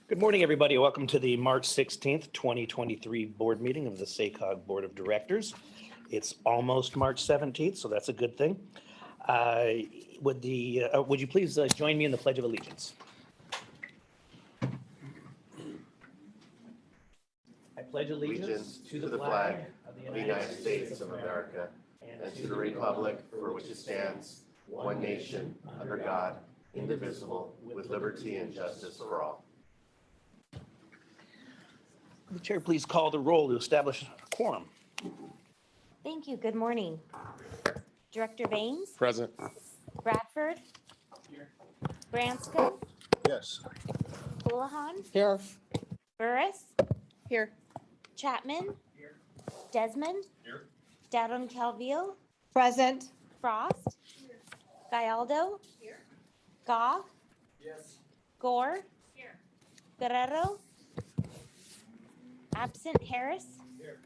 Good morning, everybody. Welcome to the March 16th, 2023 board meeting of the SACOG Board of Directors. It's almost March 17th, so that's a good thing. Would you please join me in the Pledge of Allegiance? I pledge allegiance to the flag of the United States of America and to the republic for which it stands, one nation, under God, indivisible, with liberty and justice for all. The chair, please call the roll to establish a quorum. Thank you. Good morning. Director Baines? Present. Bradford? Here. Branscombe? Yes. Houlihan? Here. Burris? Here. Chapman? Here. Desmond? Here. Dowdon Calvillo? Present. Frost? Here. Gallardo? Here. Goff? Yes. Gore? Here. Guerrero? Absent Harris? Here.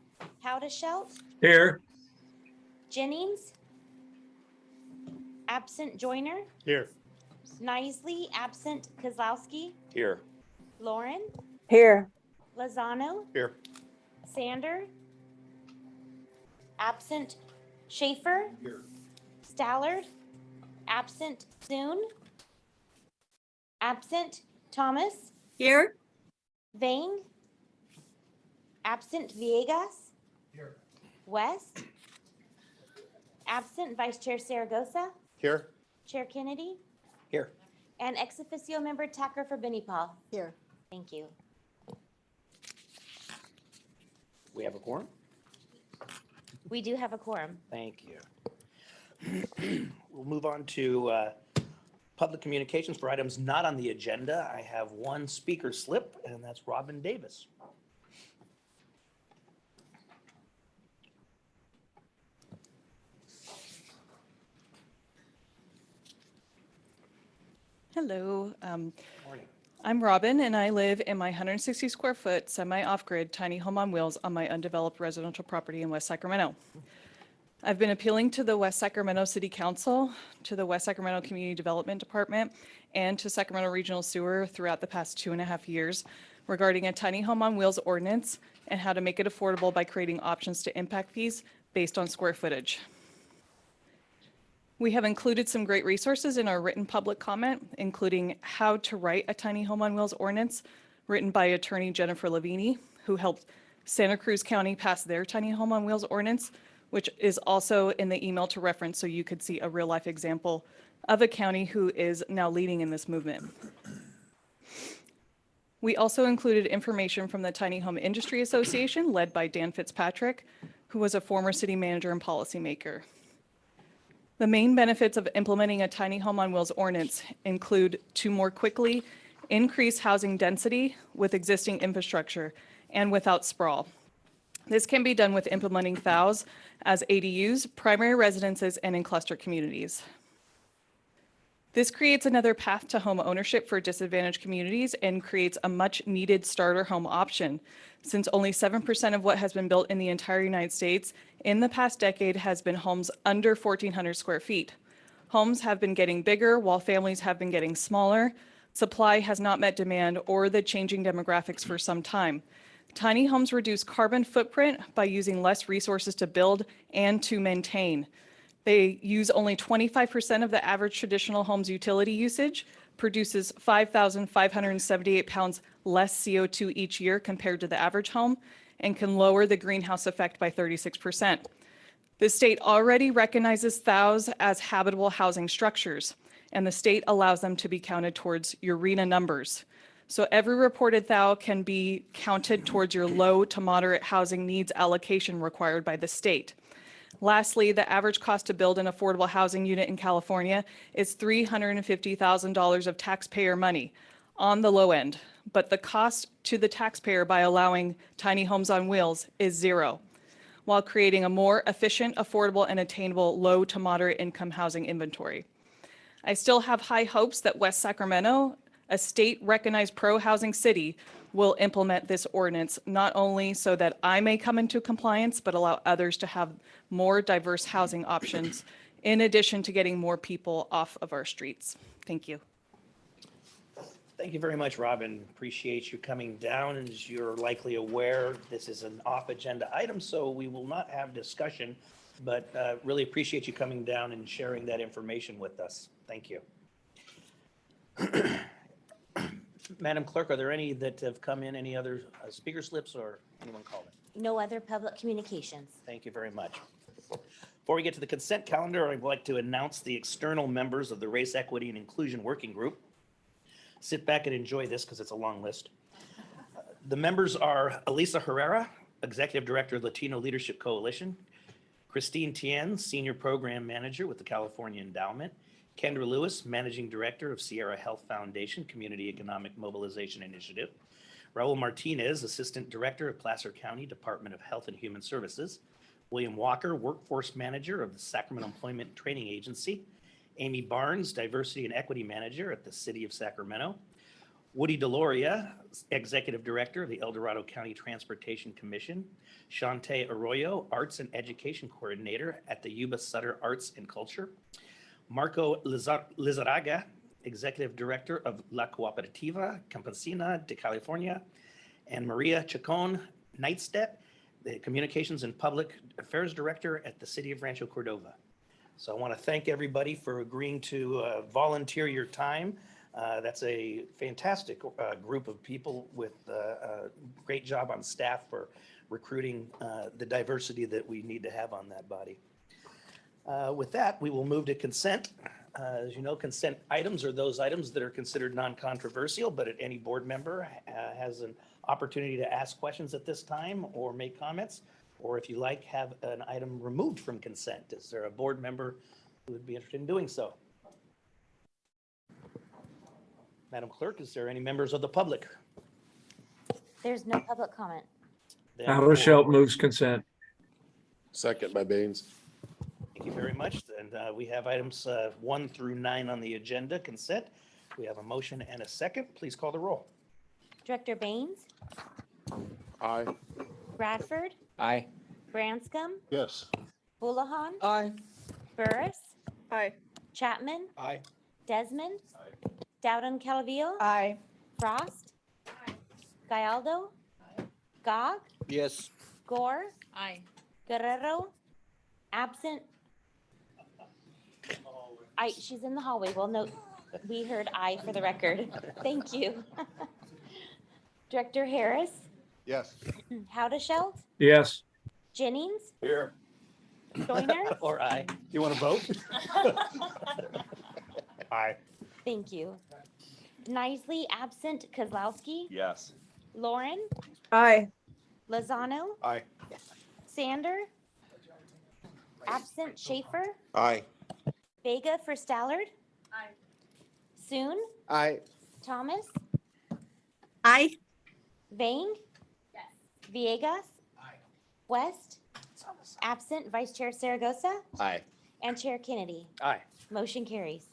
Howdeshelt? Here. Jennings? Absent Joyner? Here. Snisley? Absent Kozlowski? Here. Lauren? Here. Lozano? Here. Sander? Absent Schaefer? Here. Stallard? Absent Soon? Absent Thomas? Here. Vang? Absent Villegas? Here. West? Absent Vice Chair Saragosa? Here. Chair Kennedy? Here. And ex officio member Tucker for Benny Paul. Here. Thank you. We have a quorum? We do have a quorum. Thank you. We'll move on to public communications for items not on the agenda. I have one speaker slip, and that's Robin Davis. Hello. Morning. I'm Robin, and I live in my 160 square foot semi-off-grid tiny home on wheels on my undeveloped residential property in West Sacramento. I've been appealing to the West Sacramento City Council, to the West Sacramento Community Development Department, and to Sacramento Regional Sewer throughout the past 2.5 years regarding a tiny home on wheels ordinance and how to make it affordable by creating options to impact fees based on square footage. We have included some great resources in our written public comment, including How to Write a Tiny Home on Wheels Ordinance, written by attorney Jennifer Lavini, who helped Santa Cruz County pass their Tiny Home on Wheels Ordinance, which is also in the email to reference so you could see a real life example of a county who is now leading in this movement. We also included information from the Tiny Home Industry Association, led by Dan Fitzpatrick, who was a former city manager and policymaker. The main benefits of implementing a tiny home on wheels ordinance include to more quickly increase housing density with existing infrastructure and without sprawl. This can be done with implementing THOWs as ADUs, primary residences, and in cluster communities. This creates another path to home ownership for disadvantaged communities and creates a much needed starter home option, since only 7% of what has been built in the entire United States in the past decade has been homes under 1,400 square feet. Homes have been getting bigger while families have been getting smaller. Supply has not met demand or the changing demographics for some time. Tiny homes reduce carbon footprint by using less resources to build and to maintain. They use only 25% of the average traditional home's utility usage, produces 5,578 pounds less CO2 each year compared to the average home, and can lower the greenhouse effect by 36%. The state already recognizes THOWs as habitable housing structures, and the state allows them to be counted towards your RHNA numbers. So every reported THOW can be counted towards your low to moderate housing needs allocation required by the state. Lastly, the average cost to build an affordable housing unit in California is $350,000 of taxpayer money on the low end, but the cost to the taxpayer by allowing tiny homes on wheels is zero, while creating a more efficient, affordable, and attainable low to moderate income housing inventory. I still have high hopes that West Sacramento, a state-recognized pro-housing city, will implement this ordinance, not only so that I may come into compliance, but allow others to have more diverse housing options, in addition to getting more people off of our streets. Thank you. Thank you very much, Robin. Appreciate you coming down. As you're likely aware, this is an off-agenda item, so we will not have discussion, but really appreciate you coming down and sharing that information with us. Thank you. Madam Clerk, are there any that have come in, any other speaker slips or anyone called in? No other public communications. Thank you very much. Before we get to the consent calendar, I'd like to announce the external members of the Race, Equity, and Inclusion Working Group. Sit back and enjoy this because it's a long list. The members are Elisa Herrera, Executive Director of Latino Leadership Coalition, Christine Tien, Senior Program Manager with the California Endowment, Kendra Lewis, Managing Director of Sierra Health Foundation Community Economic Mobilization Initiative, Raul Martinez, Assistant Director of Placer County Department of Health and Human Services, William Walker, Workforce Manager of the Sacramento Employment Training Agency, Amy Barnes, Diversity and Equity Manager at the City of Sacramento, Woody Deloria, Executive Director of the El Dorado County Transportation Commission, Shantae Arroyo, Arts and Education Coordinator at the Yuba Sutter Arts and Culture, Marco Lizarraga, Executive Director of La Cooperativa Campesina de California, and Maria Chacon Nightstead, the Communications and Public Affairs Director at the City of Rancho Cordova. So I want to thank everybody for agreeing to volunteer your time. That's a fantastic group of people with a great job on staff for recruiting the diversity that we need to have on that body. With that, we will move to consent. As you know, consent items are those items that are considered non-controversial, but if any board member has an opportunity to ask questions at this time or make comments, or if you like, have an item removed from consent. Is there a board member who would be interested in doing so? Madam Clerk, is there any members of the public? There's no public comment. Then Rochelle moves consent. Second by Baines. Thank you very much. And we have items 1 through 9 on the agenda, consent. We have a motion and a second. Please call the roll. Director Baines, Aye. Bradford, Aye. Branscombe, Yes. Houlihan, Aye. Burris, Aye. Chapman, Aye. Desmond, Dowden Calaville, Aye. Frost, Gallardo, Gog, Yes. Gore, Aye. Guerrero, absent. She's in the hallway. Well, no, we heard aye for the record. Thank you. Director Harris, Yes. Howdeshelt, Yes. Jennings, Here. Joyner. Or aye. You want to vote? Aye. Thank you. Nicely absent Kozlowski, Yes. Lauren, Aye. Lozano, Aye. Sander, absent Schaefer, Aye. Vega for Stallard. Aye. Soon, Aye. Thomas, Aye. Vang. Yes. Villegas. Aye. West, absent Vice Chair Saragosa, Aye. and Chair Kennedy. Aye. Motion carries.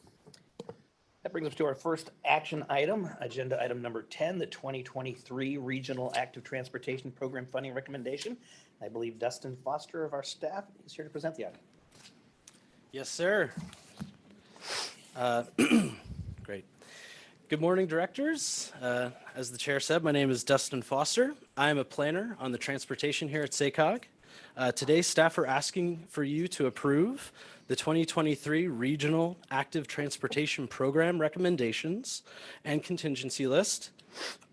That brings us to our first action item, agenda item number 10, the 2023 Regional Active Transportation Program Funding Recommendation. I believe Dustin Foster of our staff is here to present the item. Yes, sir. Great. Good morning, directors. As the chair said, my name is Dustin Foster. I am a planner on the transportation here at SACOG. Today, staff are asking for you to approve the 2023 Regional Active Transportation Program recommendations and contingency list,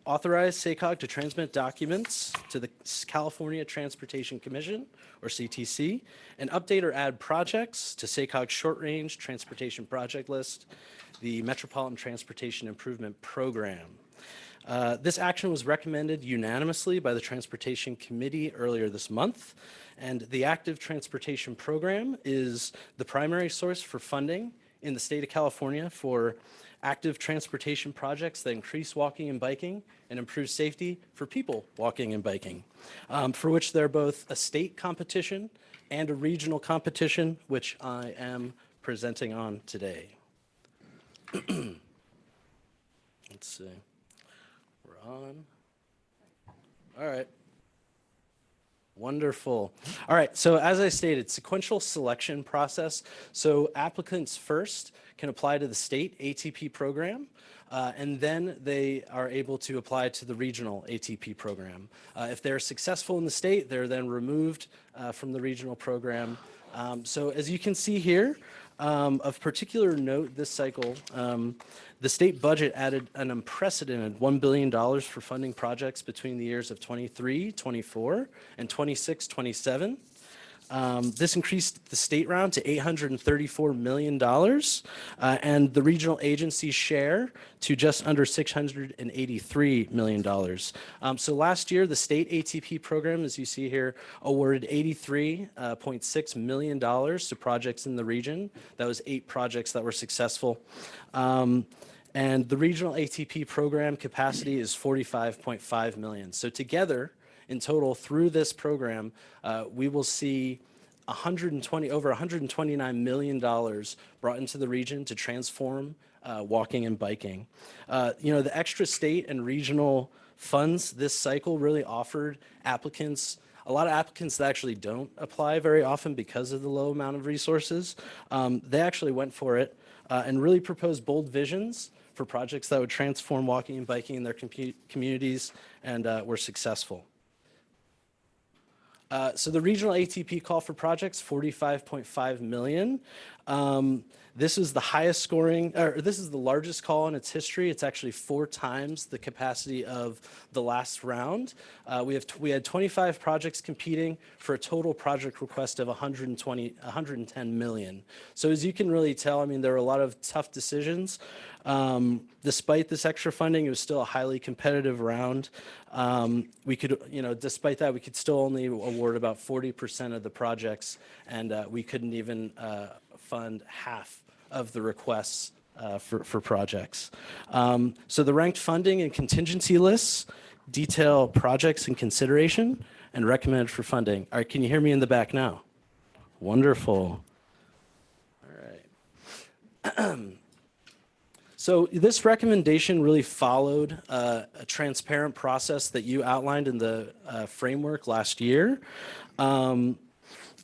authorize SACOG to transmit documents to the California Transportation Commission, or CTC, and update or add projects to SACOG's short-range transportation project list, the Metropolitan Transportation Improvement Program. This action was recommended unanimously by the Transportation Committee earlier this month, and the Active Transportation Program is the primary source for funding in the state of California for active transportation projects that increase walking and biking and improve safety for people walking and biking, for which they're both a state competition and a regional competition, which I am presenting on today. Let's see. We're on. All right. Wonderful. All right, so as I stated, sequential selection process. So applicants first can apply to the state ATP program, and then they are able to apply to the regional ATP program. If they're successful in the state, they're then removed from the regional program. So as you can see here, of particular note this cycle, the state budget added an unprecedented $1 billion for funding projects between the years of 23, 24, and 26, 27. This increased the state round to $834 million and the regional agency share to just under $683 million. So last year, the state ATP program, as you see here, awarded $83.6 million to projects in the region. That was 8 projects that were successful. And the regional ATP program capacity is 45.5 million. So together, in total, through this program, we will see over $129 million brought into the region to transform walking and biking. The extra state and regional funds this cycle really offered applicants, a lot of applicants that actually don't apply very often because of the low amount of resources. They actually went for it and really proposed bold visions for projects that would transform walking and biking in their communities, and were successful. So the regional ATP call for projects, 45.5 million. This is the highest scoring, or this is the largest call in its history. It's actually 4 times the capacity of the last round. We had 25 projects competing for a total project request of 110 million. So as you can really tell, I mean, there were a lot of tough decisions. Despite this extra funding, it was still a highly competitive round. We could, despite that, we could still only award about 40% of the projects, and we couldn't even fund half of the requests for projects. So the ranked funding and contingency lists detail projects in consideration and recommended for funding. All right, can you hear me in the back now? Wonderful. All right. So this recommendation really followed a transparent process that you outlined in the framework last year. And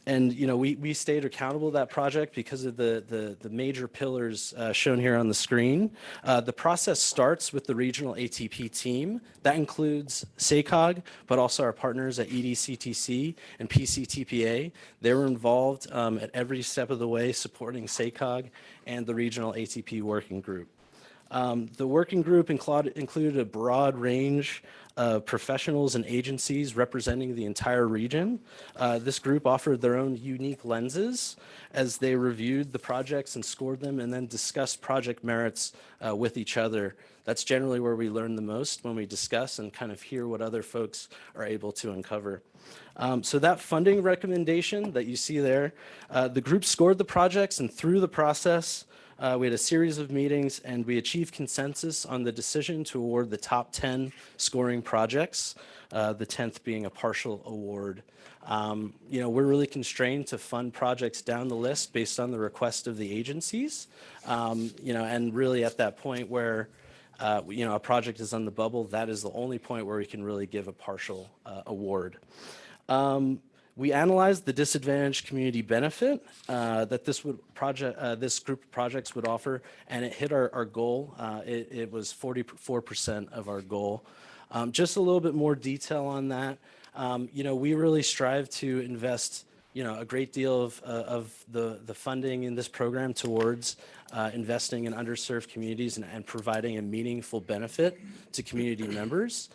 we stayed accountable to that project because of the major pillars shown here on the screen. The process starts with the regional ATP team. That includes SACOG, but also our partners at EDCTC and PCTPA. They were involved at every step of the way supporting SACOG and the regional ATP working group. The working group included a broad range of professionals and agencies representing the entire region. This group offered their own unique lenses as they reviewed the projects and scored them and then discussed project merits with each other. That's generally where we learn the most, when we discuss and kind of hear what other folks are able to uncover. So that funding recommendation that you see there, the group scored the projects, and through the process, we had a series of meetings, and we achieved consensus on the decision to award the top 10 scoring projects, the 10th being a partial award. We're really constrained to fund projects down the list based on the request of the agencies, and really at that point where a project is on the bubble, that is the only point where we can really give a partial award. We analyzed the disadvantaged community benefit that this group of projects would offer, and it hit our goal. It was 44% of our goal. Just a little bit more detail on that. We really strive to invest a great deal of the funding in this program towards investing in underserved communities and providing a meaningful benefit to community members.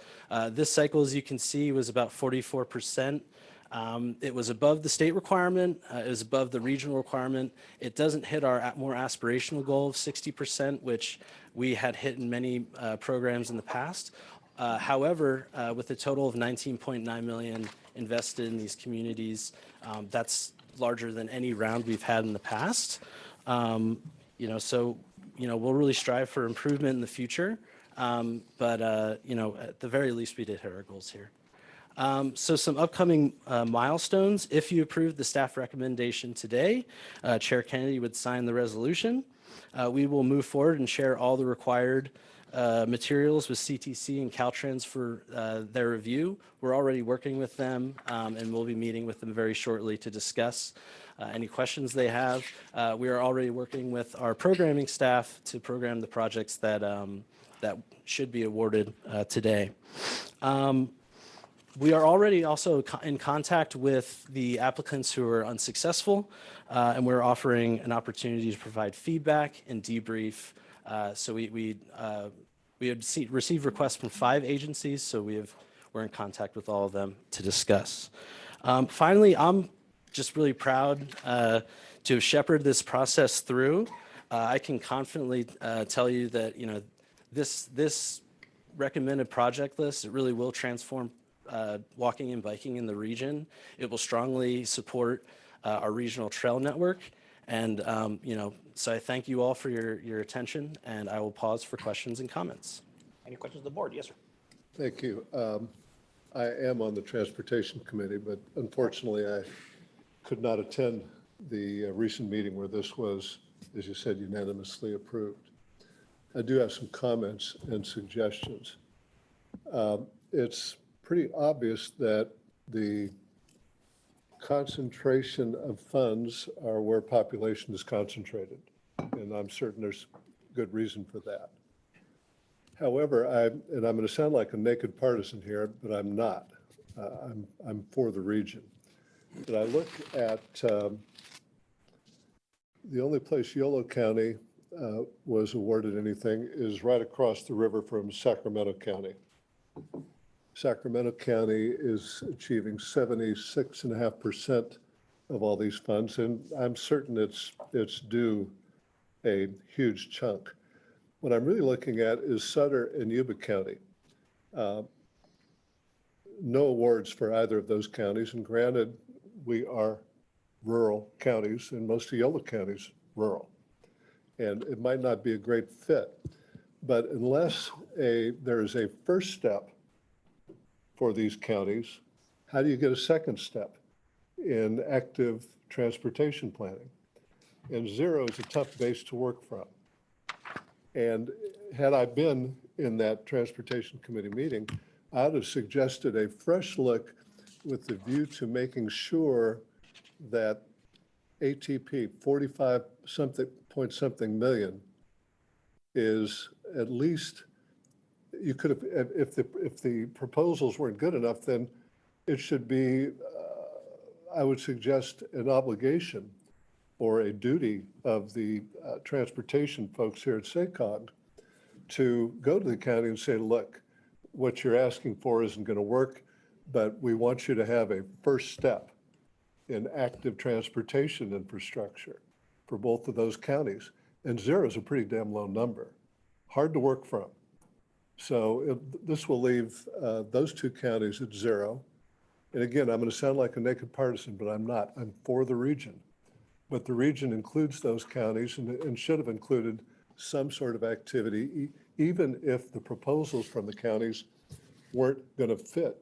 This cycle, as you can see, was about 44%. It was above the state requirement. It was above the regional requirement. It doesn't hit our more aspirational goal of 60%, which we had hit in many programs in the past. However, with a total of 19.9 million invested in these communities, that's larger than any round we've had in the past. So we'll really strive for improvement in the future. But at the very least, we did hit our goals here. So some upcoming milestones. If you approve the staff recommendation today, Chair Kennedy would sign the resolution. We will move forward and share all the required materials with CTC and Caltrans for their review. We're already working with them, and we'll be meeting with them very shortly to discuss any questions they have. We are already working with our programming staff to program the projects that should be awarded today. We are already also in contact with the applicants who are unsuccessful, and we're offering an opportunity to provide feedback and debrief. So we had received requests from 5 agencies, so we're in contact with all of them to discuss. Finally, I'm just really proud to have shepherded this process through. I can confidently tell you that this recommended project list, it really will transform walking and biking in the region. It will strongly support our regional trail network. And, so I thank you all for your attention, and I will pause for questions and comments. Any questions of the board? Yes, sir. Thank you. I am on the Transportation Committee, but unfortunately, I could not attend the recent meeting where this was, as you said, unanimously approved. I do have some comments and suggestions. It's pretty obvious that the concentration of funds are where population is concentrated, and I'm certain there's good reason for that. However, I'm going to sound like a naked partisan here, but I'm not. I'm for the region. But I look at the only place Yolo County was awarded anything is right across the river from Sacramento County. Sacramento County is achieving 76.5% of all these funds, and I'm certain it's due a huge chunk. What I'm really looking at is Sutter and Yuba County. No awards for either of those counties, and granted, we are rural counties, and most of Yolo County is rural. And it might not be a great fit, but unless there is a first step for these counties, how do you get a second step in active transportation planning? And 0 is a tough base to work from. And had I been in that Transportation Committee meeting, I would have suggested a fresh look with the view to making sure that ATP 45 point something million is at least, you could have, if the proposals weren't good enough, then it should be, I would suggest, an obligation or a duty of the transportation folks here at SACOG to go to the county and say, look, what you're asking for isn't going to work, but we want you to have a first step in active transportation infrastructure for both of those counties. And 0 is a pretty damn low number, hard to work from. So this will leave those 2 counties at 0. And again, I'm going to sound like a naked partisan, but I'm not. I'm for the region. But the region includes those counties and should have included some sort of activity, even if the proposals from the counties weren't going to fit.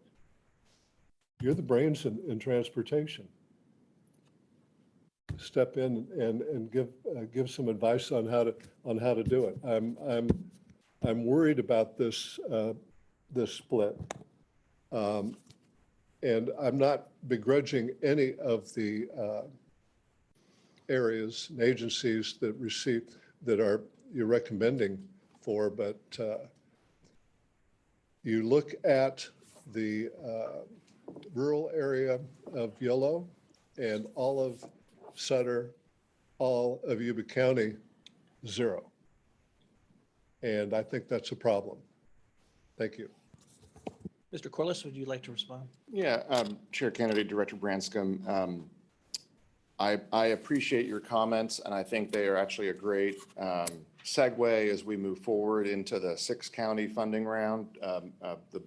You're the brains in transportation. Step in and give some advice on how to do it. I'm worried about this split, and I'm not begrudging any of the areas and agencies that you're recommending for, but you look at the rural area of Yolo and all of Sutter, all of Yuba County, 0. And I think that's a problem. Thank you. Mr. Corliss, would you like to respond? Yeah, Chair Candidate Director Branscombe, I appreciate your comments, and I think they are actually a great segue as we move forward into the 6-county funding round. The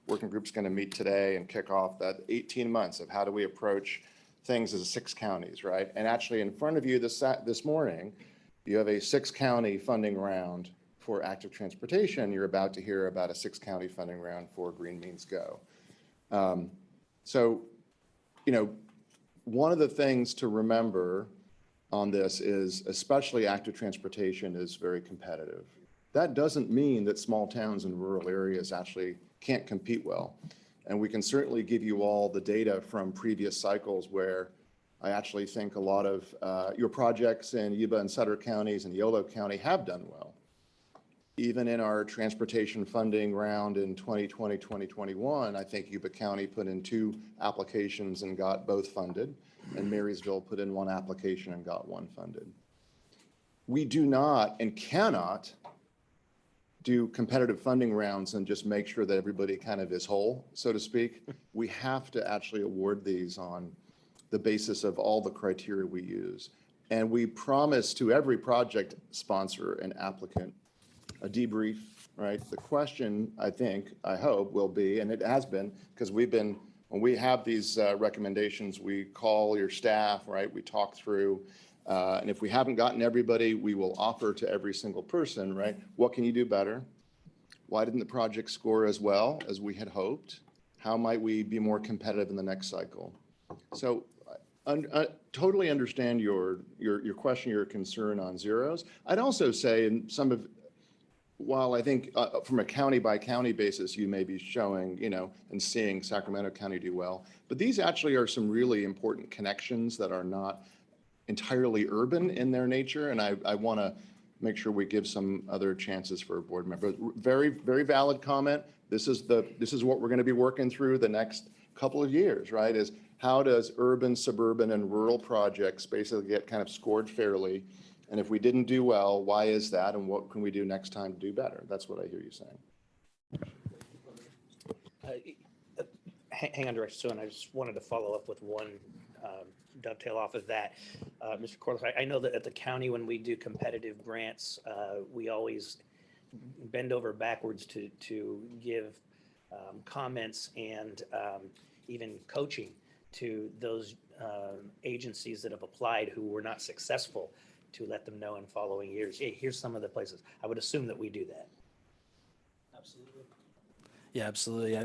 working group's going to meet today and kick off that 18 months of how do we approach things as 6 counties, right? And actually in front of you this morning, you have a 6-county funding round for active transportation. You're about to hear about a 6-county funding round for Green Means Go. So, one of the things to remember on this is especially active transportation is very competitive. That doesn't mean that small towns and rural areas actually can't compete well. And we can certainly give you all the data from previous cycles where I actually think a lot of your projects in Yuba and Sutter counties and Yolo County have done well. Even in our transportation funding round in 2020, 2021, I think Yuba County put in 2 applications and got both funded, and Marysville put in 1 application and got 1 funded. We do not and cannot do competitive funding rounds and just make sure that everybody kind of is whole, so to speak. We have to actually award these on the basis of all the criteria we use. And we promise to every project sponsor and applicant a debrief, right? The question, I think, I hope, will be, and it has been, because when we have these recommendations, we call your staff, right? We talk through, and if we haven't gotten everybody, we will offer to every single person, right? What can you do better? Why didn't the project score as well as we had hoped? How might we be more competitive in the next cycle? So I totally understand your question, your concern on zeros. I'd also say while I think from a county by county basis, you may be showing, and seeing Sacramento County do well, but these actually are some really important connections that are not entirely urban in their nature. And I want to make sure we give some other chances for board members. Very, very valid comment. This is what we're going to be working through the next couple of years, right? Is how does urban, suburban, and rural projects basically get kind of scored fairly? And if we didn't do well, why is that? And what can we do next time to do better? That's what I hear you saying. Hang on, Director Suen. I just wanted to follow up with one dovetail off of that. Mr. Corliss, I know that at the county, when we do competitive grants, we always bend over backwards to give comments and even coaching to those agencies that have applied who were not successful, to let them know in following years, hey, here's some of the places. I would assume that we do that. Absolutely. Yeah, absolutely.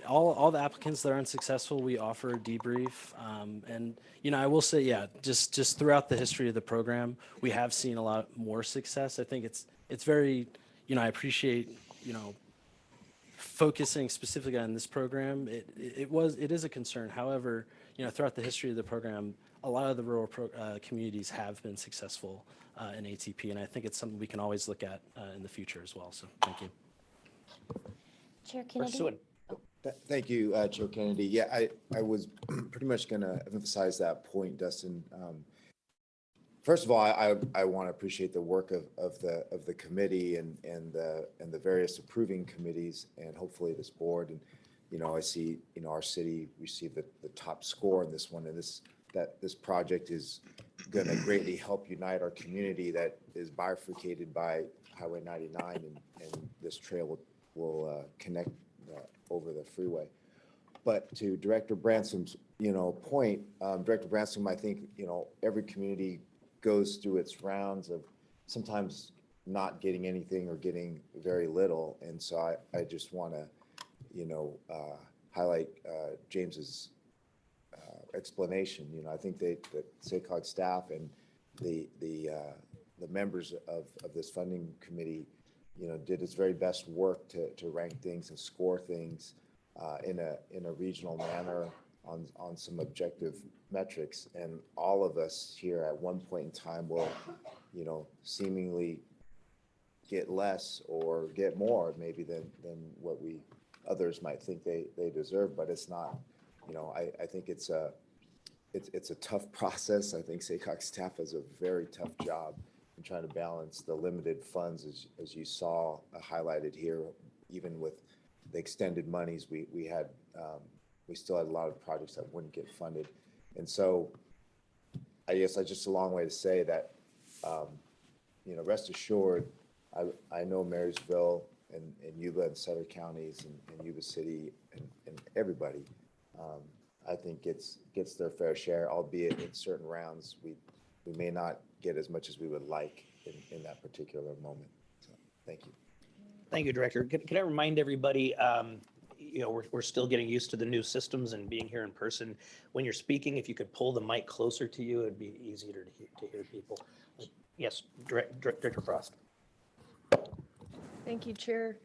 All the applicants that are unsuccessful, we offer a debrief. And I will say, just throughout the history of the program, we have seen a lot more success. I think it's very, I appreciate, focusing specifically on this program. It is a concern. However, throughout the history of the program, a lot of the rural communities have been successful in ATP, and I think it's something we can always look at in the future as well. So thank you. Chair Director Kennedy? Suen. Thank you, Chair Kennedy. Yeah, I was pretty much going to emphasize that point, Dustin. First of all, I want to appreciate the work of the committee and the various approving committees, and hopefully this board. And I see our city received the top score in this one, and this project is going to greatly help unite our community that is bifurcated by Highway 99, and this trail will connect over the freeway. But to Director Bransom's point, Director Bransom, I think every community goes through its rounds of sometimes not getting anything or getting very little, and so I just want to highlight James's explanation. I think the SACOG staff and the members of this funding committee did its very best work to rank things and score things in a regional manner on some objective metrics. And all of us here at one point in time will, seemingly get less or get more maybe than what others might think they deserve, but it's not. I think it's a tough process. I think SACOG staff has a very tough job in trying to balance the limited funds, as you saw highlighted here. Even with the extended monies, we still had a lot of projects that wouldn't get funded. And so I guess that's just a long way to say that, rest assured, I know Marysville and Yuba and Sutter counties and Yuba City and everybody, I think gets their fair share, albeit in certain rounds we may not get as much as we would like in that particular moment. So thank you. Thank you, Director. Can I remind everybody, we're still getting used to the new systems and being here in person. When you're speaking, if you could pull the mic closer to you, it'd be easier to hear people. Yes, Director Frost. Thank you, Chair.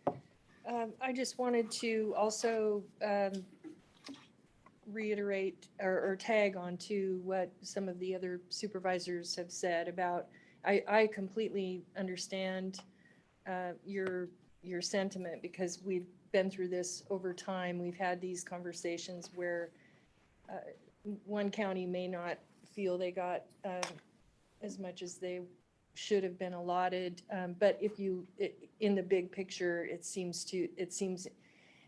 I just wanted to also reiterate or tag on to what some of the other supervisors have said about, I completely understand your sentiment, because we've been through this over time. We've had these conversations where one county may not feel they got as much as they should have been allotted. But in the big picture, it seems,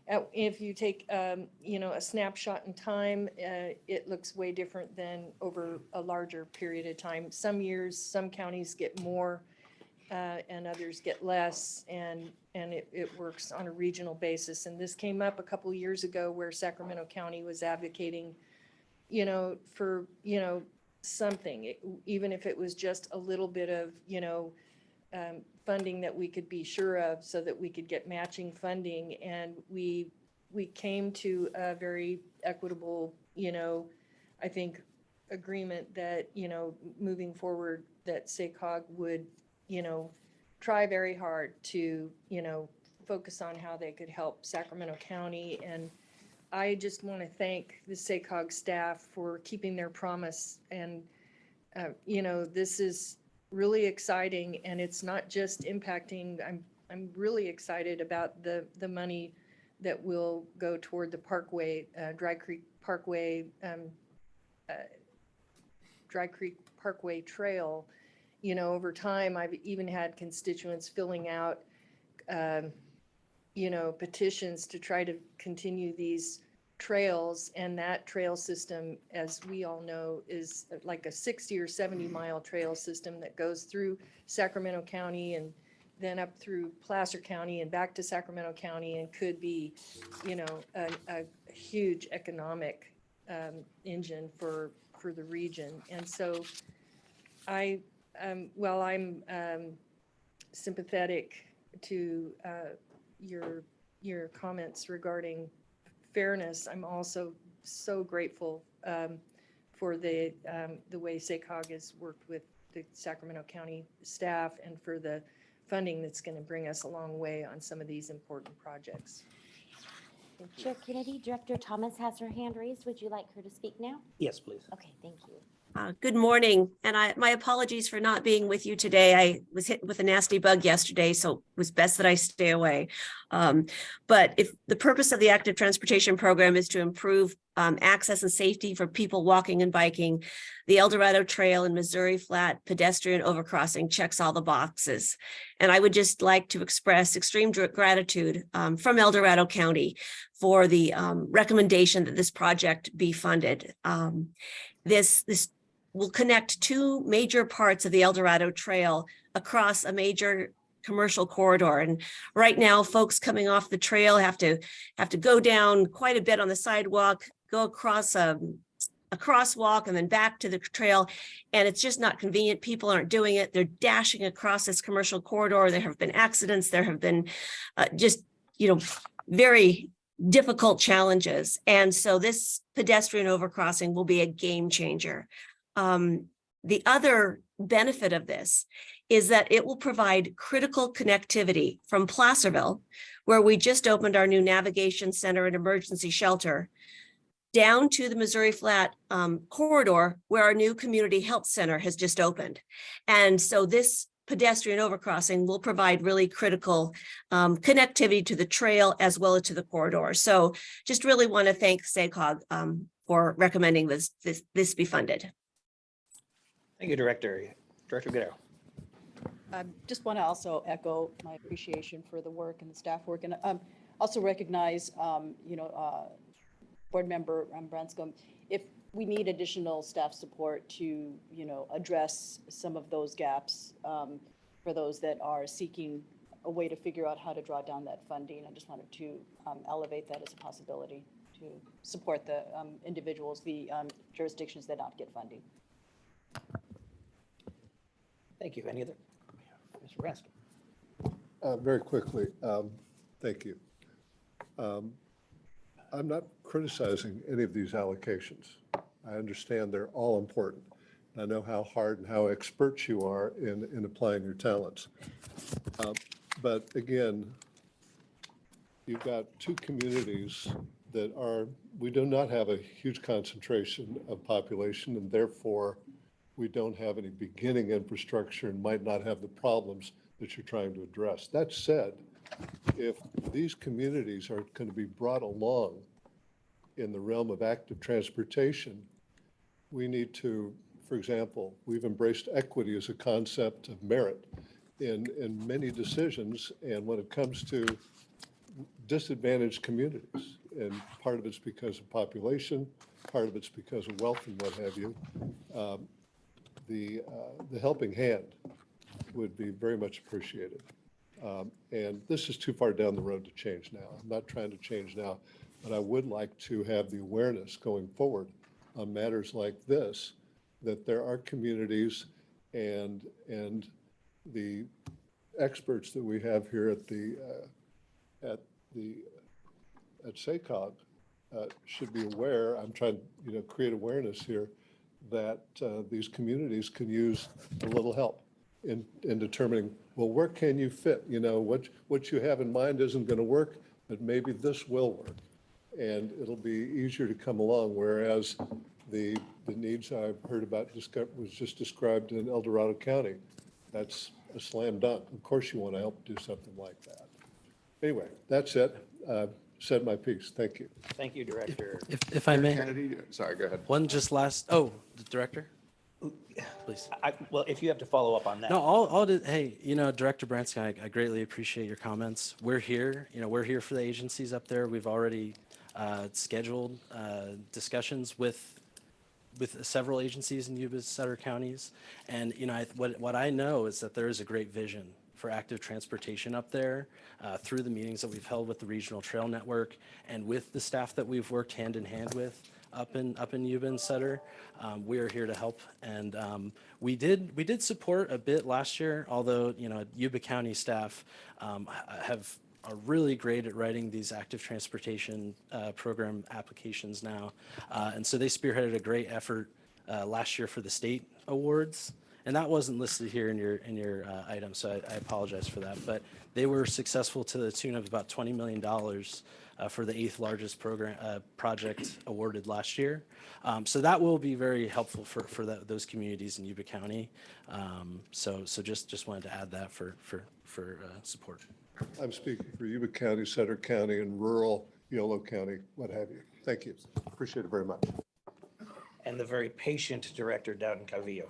if you take, a snapshot in time, it looks way different than over a larger period of time. Some years, some counties get more, and others get less, and it works on a regional basis. And this came up a couple years ago where Sacramento County was advocating, for, something, even if it was just a little bit of, funding that we could be sure of, so that we could get matching funding. And we came to a very equitable, I think, agreement that, moving forward, that SACOG would, try very hard to, focus on how they could help Sacramento County. And I just want to thank the SACOG staff for keeping their promise. And, this is really exciting, and it's not just impacting, I'm really excited about the money that will go toward the Parkway, Dry Creek Parkway, Dry Creek Parkway Trail. Over time, I've even had constituents filling out, petitions to try to continue these trails. And that trail system, as we all know, is like a 60 or 70 mile trail system that goes through Sacramento County and then up through Placer County and back to Sacramento County, and could be, a huge economic engine for the region. And so while I'm sympathetic to your comments regarding fairness, I'm also so grateful for the way SACOG has worked with the Sacramento County staff, and for the funding that's going to bring us a long way on some of these important projects. Chair Kennedy, Director Thomas has her hand raised. Would you like her to speak now? Yes, please. Okay, thank you. Good morning, and my apologies for not being with you today. I was hit with a nasty bug yesterday, so it was best that I stay away. But if the purpose of the active transportation program is to improve access and safety for people walking and biking, the El Dorado Trail and Missouri Flat pedestrian overcrossing checks all the boxes. And I would just like to express extreme gratitude from El Dorado County for the recommendation that this project be funded. This will connect two major parts of the El Dorado Trail across a major commercial corridor. And right now, folks coming off the trail have to go down quite a bit on the sidewalk, go across a crosswalk, and then back to the trail. And it's just not convenient. People aren't doing it. They're dashing across this commercial corridor. There have been accidents. There have been very difficult challenges. And so this pedestrian overcrossing will be a game changer. The other benefit of this is that it will provide critical connectivity from Placerville, where we just opened our new navigation center and emergency shelter, down to the Missouri Flat corridor, where our new community health center has just opened. And so this pedestrian overcrossing will provide really critical connectivity to the trail as well as to the corridor. So just really want to thank SACOG for recommending this be funded. Thank you, Director. Director Guerrero. I just want to also echo my appreciation for the work and the staff work, and also recognize, Board Member Branscombe, if we need additional staff support to, address some of those gaps for those that are seeking a way to figure out how to draw down that funding. I just wanted to elevate that as a possibility to support the individuals, the jurisdictions that not get funding. Thank you. Any other? Mr. Branscombe. Very quickly, thank you. I'm not criticizing any of these allocations. I understand they're all important. I know how hard and how expert you are in applying your talents. But again, you've got two communities that are, we do not have a huge concentration of population, and therefore we don't have any beginning infrastructure and might not have the problems that you're trying to address. That said, if these communities are going to be brought along in the realm of active transportation, we need to, for example, we've embraced equity as a concept of merit in many decisions. And when it comes to disadvantaged communities, and part of it's because of population, part of it's because of wealth and what have you, the helping hand would be very much appreciated. And this is too far down the road to change now. I'm not trying to change now, but I would like to have the awareness going forward on matters like this, that there are communities and the experts that we have here at SACOG should be aware. I'm trying to create awareness here that these communities can use a little help in determining, well, where can you fit? What you have in mind isn't going to work, but maybe this will work. And it'll be easier to come along, whereas the needs I've heard about was just described in El Dorado County. That's a slam dunk. Of course you want to help do something like that. Anyway, that's it. Said my piece. Thank you. Thank you, Director. If I may, Kennedy, sorry, go ahead. one just last, oh, the director, please. Well, if you have to follow up on that. No, all hey, Director Branscombe, I greatly appreciate your comments. We're here, we're here for the agencies up there. We've already scheduled discussions with several agencies in Yuba's Sutter counties. And, what I know is that there is a great vision for active transportation up there through the meetings that we've held with the Regional Trail Network and with the staff that we've worked hand in hand with up in Yuba and Sutter. We are here to help, and we did support a bit last year, although Yuba County staff are really great at writing these active transportation program applications now, and so they spearheaded a great effort last year for the state awards. And that wasn't listed here in your item, so I apologize for that. But they were successful to the tune of about $20 million for the 8th largest project awarded last year. So that will be very helpful for those communities in Yuba County. So just wanted to add that for support. I'm speaking for Yuba County, Sutter County, and rural Yolo County, what have you. Thank you. Appreciate it very much. And the very patient Director Dowden Calvillo.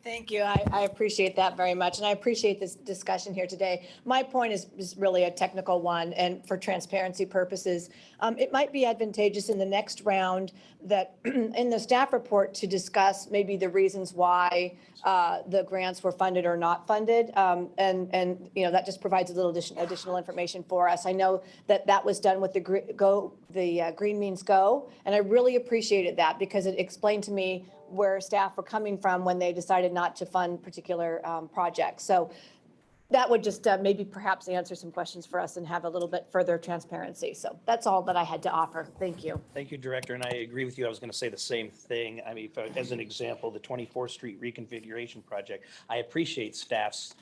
Thank you. I appreciate that very much. And I appreciate this discussion here today. My point is really a technical one. And for transparency purposes, it might be advantageous in the next round that in the staff report to discuss maybe the reasons why the grants were funded or not funded. And that just provides a little additional information for us. I know that was done with the Green Means Go. And I really appreciated that because it explained to me where staff were coming from when they decided not to fund particular projects. So that would just maybe perhaps answer some questions for us and have a little bit further transparency. So that's all that I had to offer. Thank you. Thank you, Director, and I agree with you. I was going to say the same thing. I mean, as an example, the 24th Street reconfiguration project, I appreciate staff's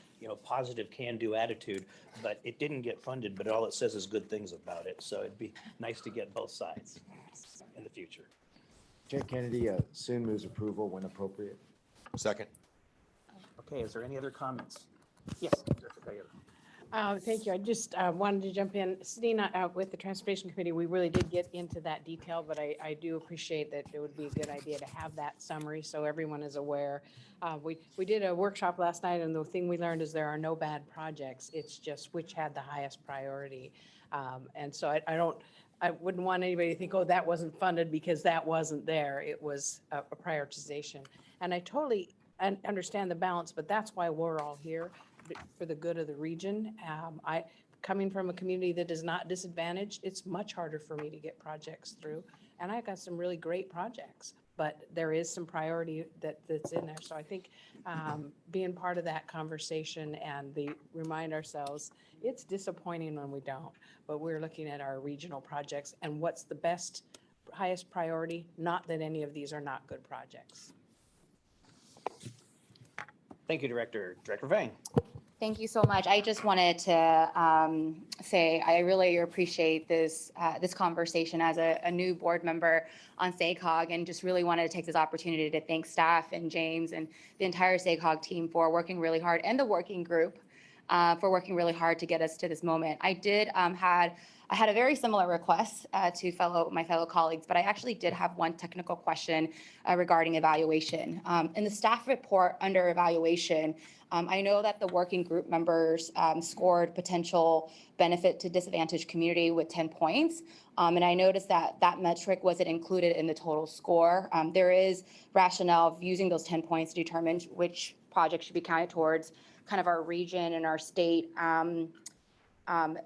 positive can-do attitude, but it didn't get funded, but all it says is good things about it. So it'd be nice to get both sides in the future. Chair Kennedy, soon moves approval when appropriate. Second. Okay, is there any other comments? Yes, Director Gallardo. Thank you. I just wanted to jump in. Sitting with the Transportation Committee, we really did get into that detail, but I do appreciate that it would be a good idea to have that summary so everyone is aware. We did a workshop last night, and the thing we learned is there are no bad projects. It's just which had the highest priority. And so I wouldn't want anybody to think, oh, that wasn't funded because that wasn't there. It was a prioritization. And I totally understand the balance, but that's why we're all here, for the good of the region. Coming from a community that is not disadvantaged, it's much harder for me to get projects through. And I got some really great projects, but there is some priority that's in there. So I think being part of that conversation and remind ourselves, it's disappointing when we don't, but we're looking at our regional projects and what's the highest priority, not that any of these are not good projects. Thank you, Director. Director Vang. Thank you so much. I just wanted to say I really appreciate this conversation as a new board member on SACOG, and just really wanted to take this opportunity to thank staff and James and the entire SACOG team for working really hard, and the working group for working really hard to get us to this moment. I had a very similar request to my fellow colleagues, but I actually did have one technical question regarding evaluation. In the staff report under evaluation, I know that the working group members scored potential benefit to disadvantaged community with 10 points. And I noticed that that metric wasn't included in the total score. There is rationale of using those 10 points to determine which projects should be counted towards kind of our region and our state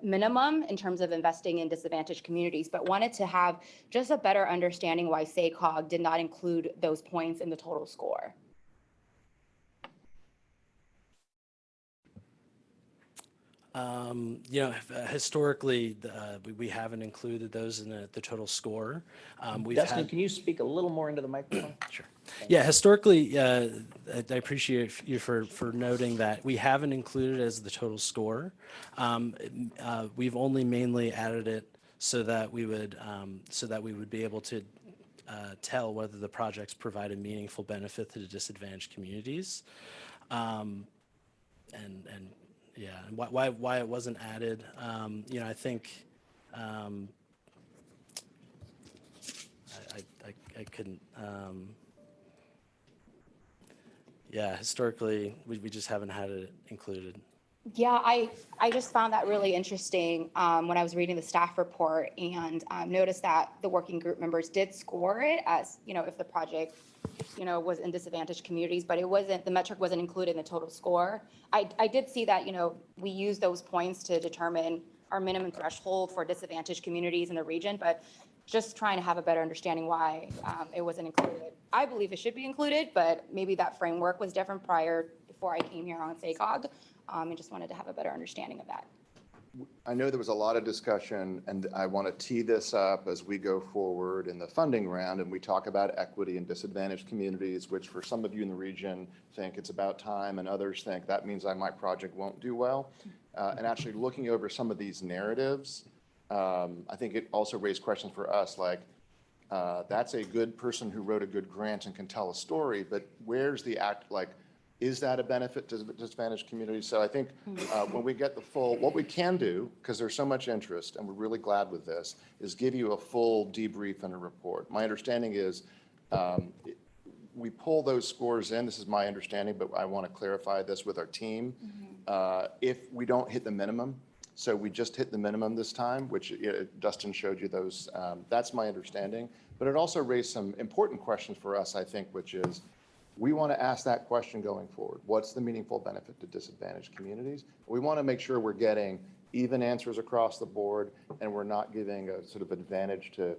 minimum in terms of investing in disadvantaged communities, but wanted to have just a better understanding why SACOG did not include those points in the total score. Historically, we haven't included those in the total score. Dustin, can you speak a little more into the microphone? Sure. Yeah, historically, I appreciate you for noting that we haven't included it as the total score. We've only mainly added it so that we would be able to tell whether the projects provide a meaningful benefit to the disadvantaged communities. Yeah, and why it wasn't added, I think I couldn't. Historically, we just haven't had it included. Yeah, I just found that really interesting when I was reading the staff report, and noticed that the working group members did score it as, if the project, was in disadvantaged communities, but the metric wasn't included in the total score. I did see that, we use those points to determine our minimum threshold for disadvantaged communities in the region, but just trying to have a better understanding why it wasn't included. I believe it should be included, but maybe that framework was different before I came here on SACOG, and just wanted to have a better understanding of that. I know there was a lot of discussion, and I want to tee this up as we go forward in the funding round, and we talk about equity and disadvantaged communities, which for some of you in the region think it's about time, and others think that means my project won't do well. And actually looking over some of these narratives, I think it also raised questions for us, like, that's a good person who wrote a good grant and can tell a story, but where's the act, like, is that a benefit to disadvantaged communities? So I think when we get what we can do, because there's so much interest, and we're really glad with this, is give you a full debrief and a report. My understanding is we pull those scores in. This is my understanding, but I want to clarify this with our team. If we don't hit the minimum, so we just hit the minimum this time, which Dustin showed you those. That's my understanding. But it also raised some important questions for us, I think, which is, we want to ask that question going forward. What's the meaningful benefit to disadvantaged communities? We want to make sure we're getting even answers across the board, and we're not giving a sort of advantage to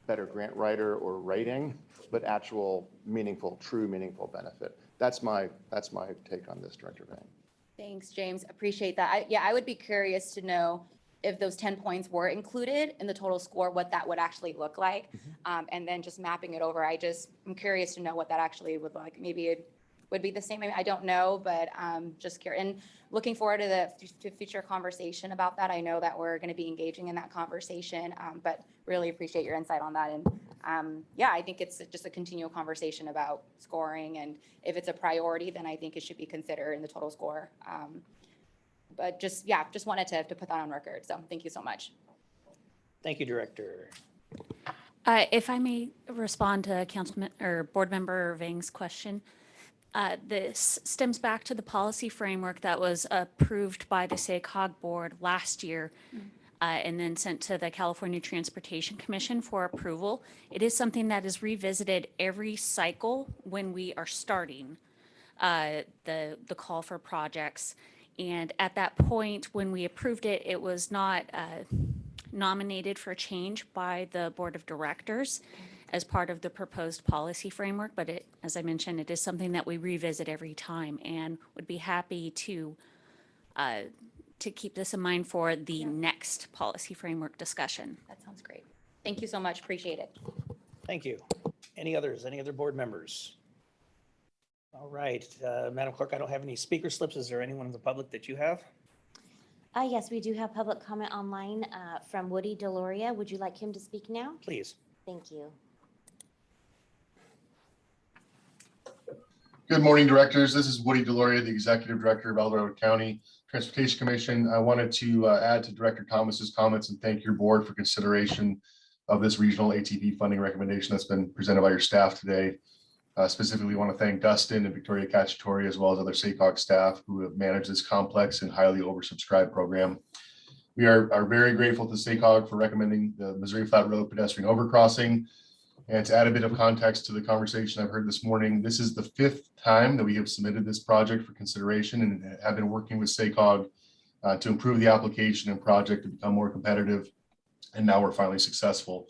better grant writer or writing, but actual true meaningful benefit. That's my take on this, Director Vang. Thanks, James. Appreciate that. I would be curious to know if those 10 points were included in the total score, what that would actually look like. And then just mapping it over, I'm curious to know what that actually would look like. Maybe it would be the same. I don't know, but just curious. And looking forward to future conversation about that. I know that we're going to be engaging in that conversation, but really appreciate your insight on that. And I think it's just a continual conversation about scoring. And if it's a priority, then I think it should be considered in the total score. But just wanted to put that on record. So thank you so much. Thank you, Director. If I may respond to Councilman or Board Member Vang's question, this stems back to the policy framework that was approved by the SACOG board last year and then sent to the California Transportation Commission for approval. It is something that is revisited every cycle when we are starting the call for projects. And at that point, when we approved it, it was not nominated for change by the Board of Directors as part of the proposed policy framework. But as I mentioned, it is something that we revisit every time, and would be happy to keep this in mind for the next policy framework discussion. That sounds great. Thank you so much. Appreciate it. Thank you. Any other board members? All right, Madam Clerk, I don't have any speaker slips. Is there anyone in the public that you have? Yes, we do have public comment online from Woody Deloria. Would you like him to speak now? Please. Thank you. Good morning, directors. This is Woody Deloria, the Executive Director of El Dorado County Transportation Commission. I wanted to add to Director Thomas's comments and thank your board for consideration of this regional ATV funding recommendation that's been presented by your staff today. Specifically, want to thank Dustin and Victoria Cacciatore, as well as other SACOG staff who have managed this complex and highly oversubscribed program. We are very grateful to SACOG for recommending the Missouri Flat Road pedestrian overcrossing. And to add a bit of context to the conversation I've heard this morning, this is the 5th time that we have submitted this project for consideration and have been working with SACOG to improve the application and project to become more competitive. And now we're finally successful.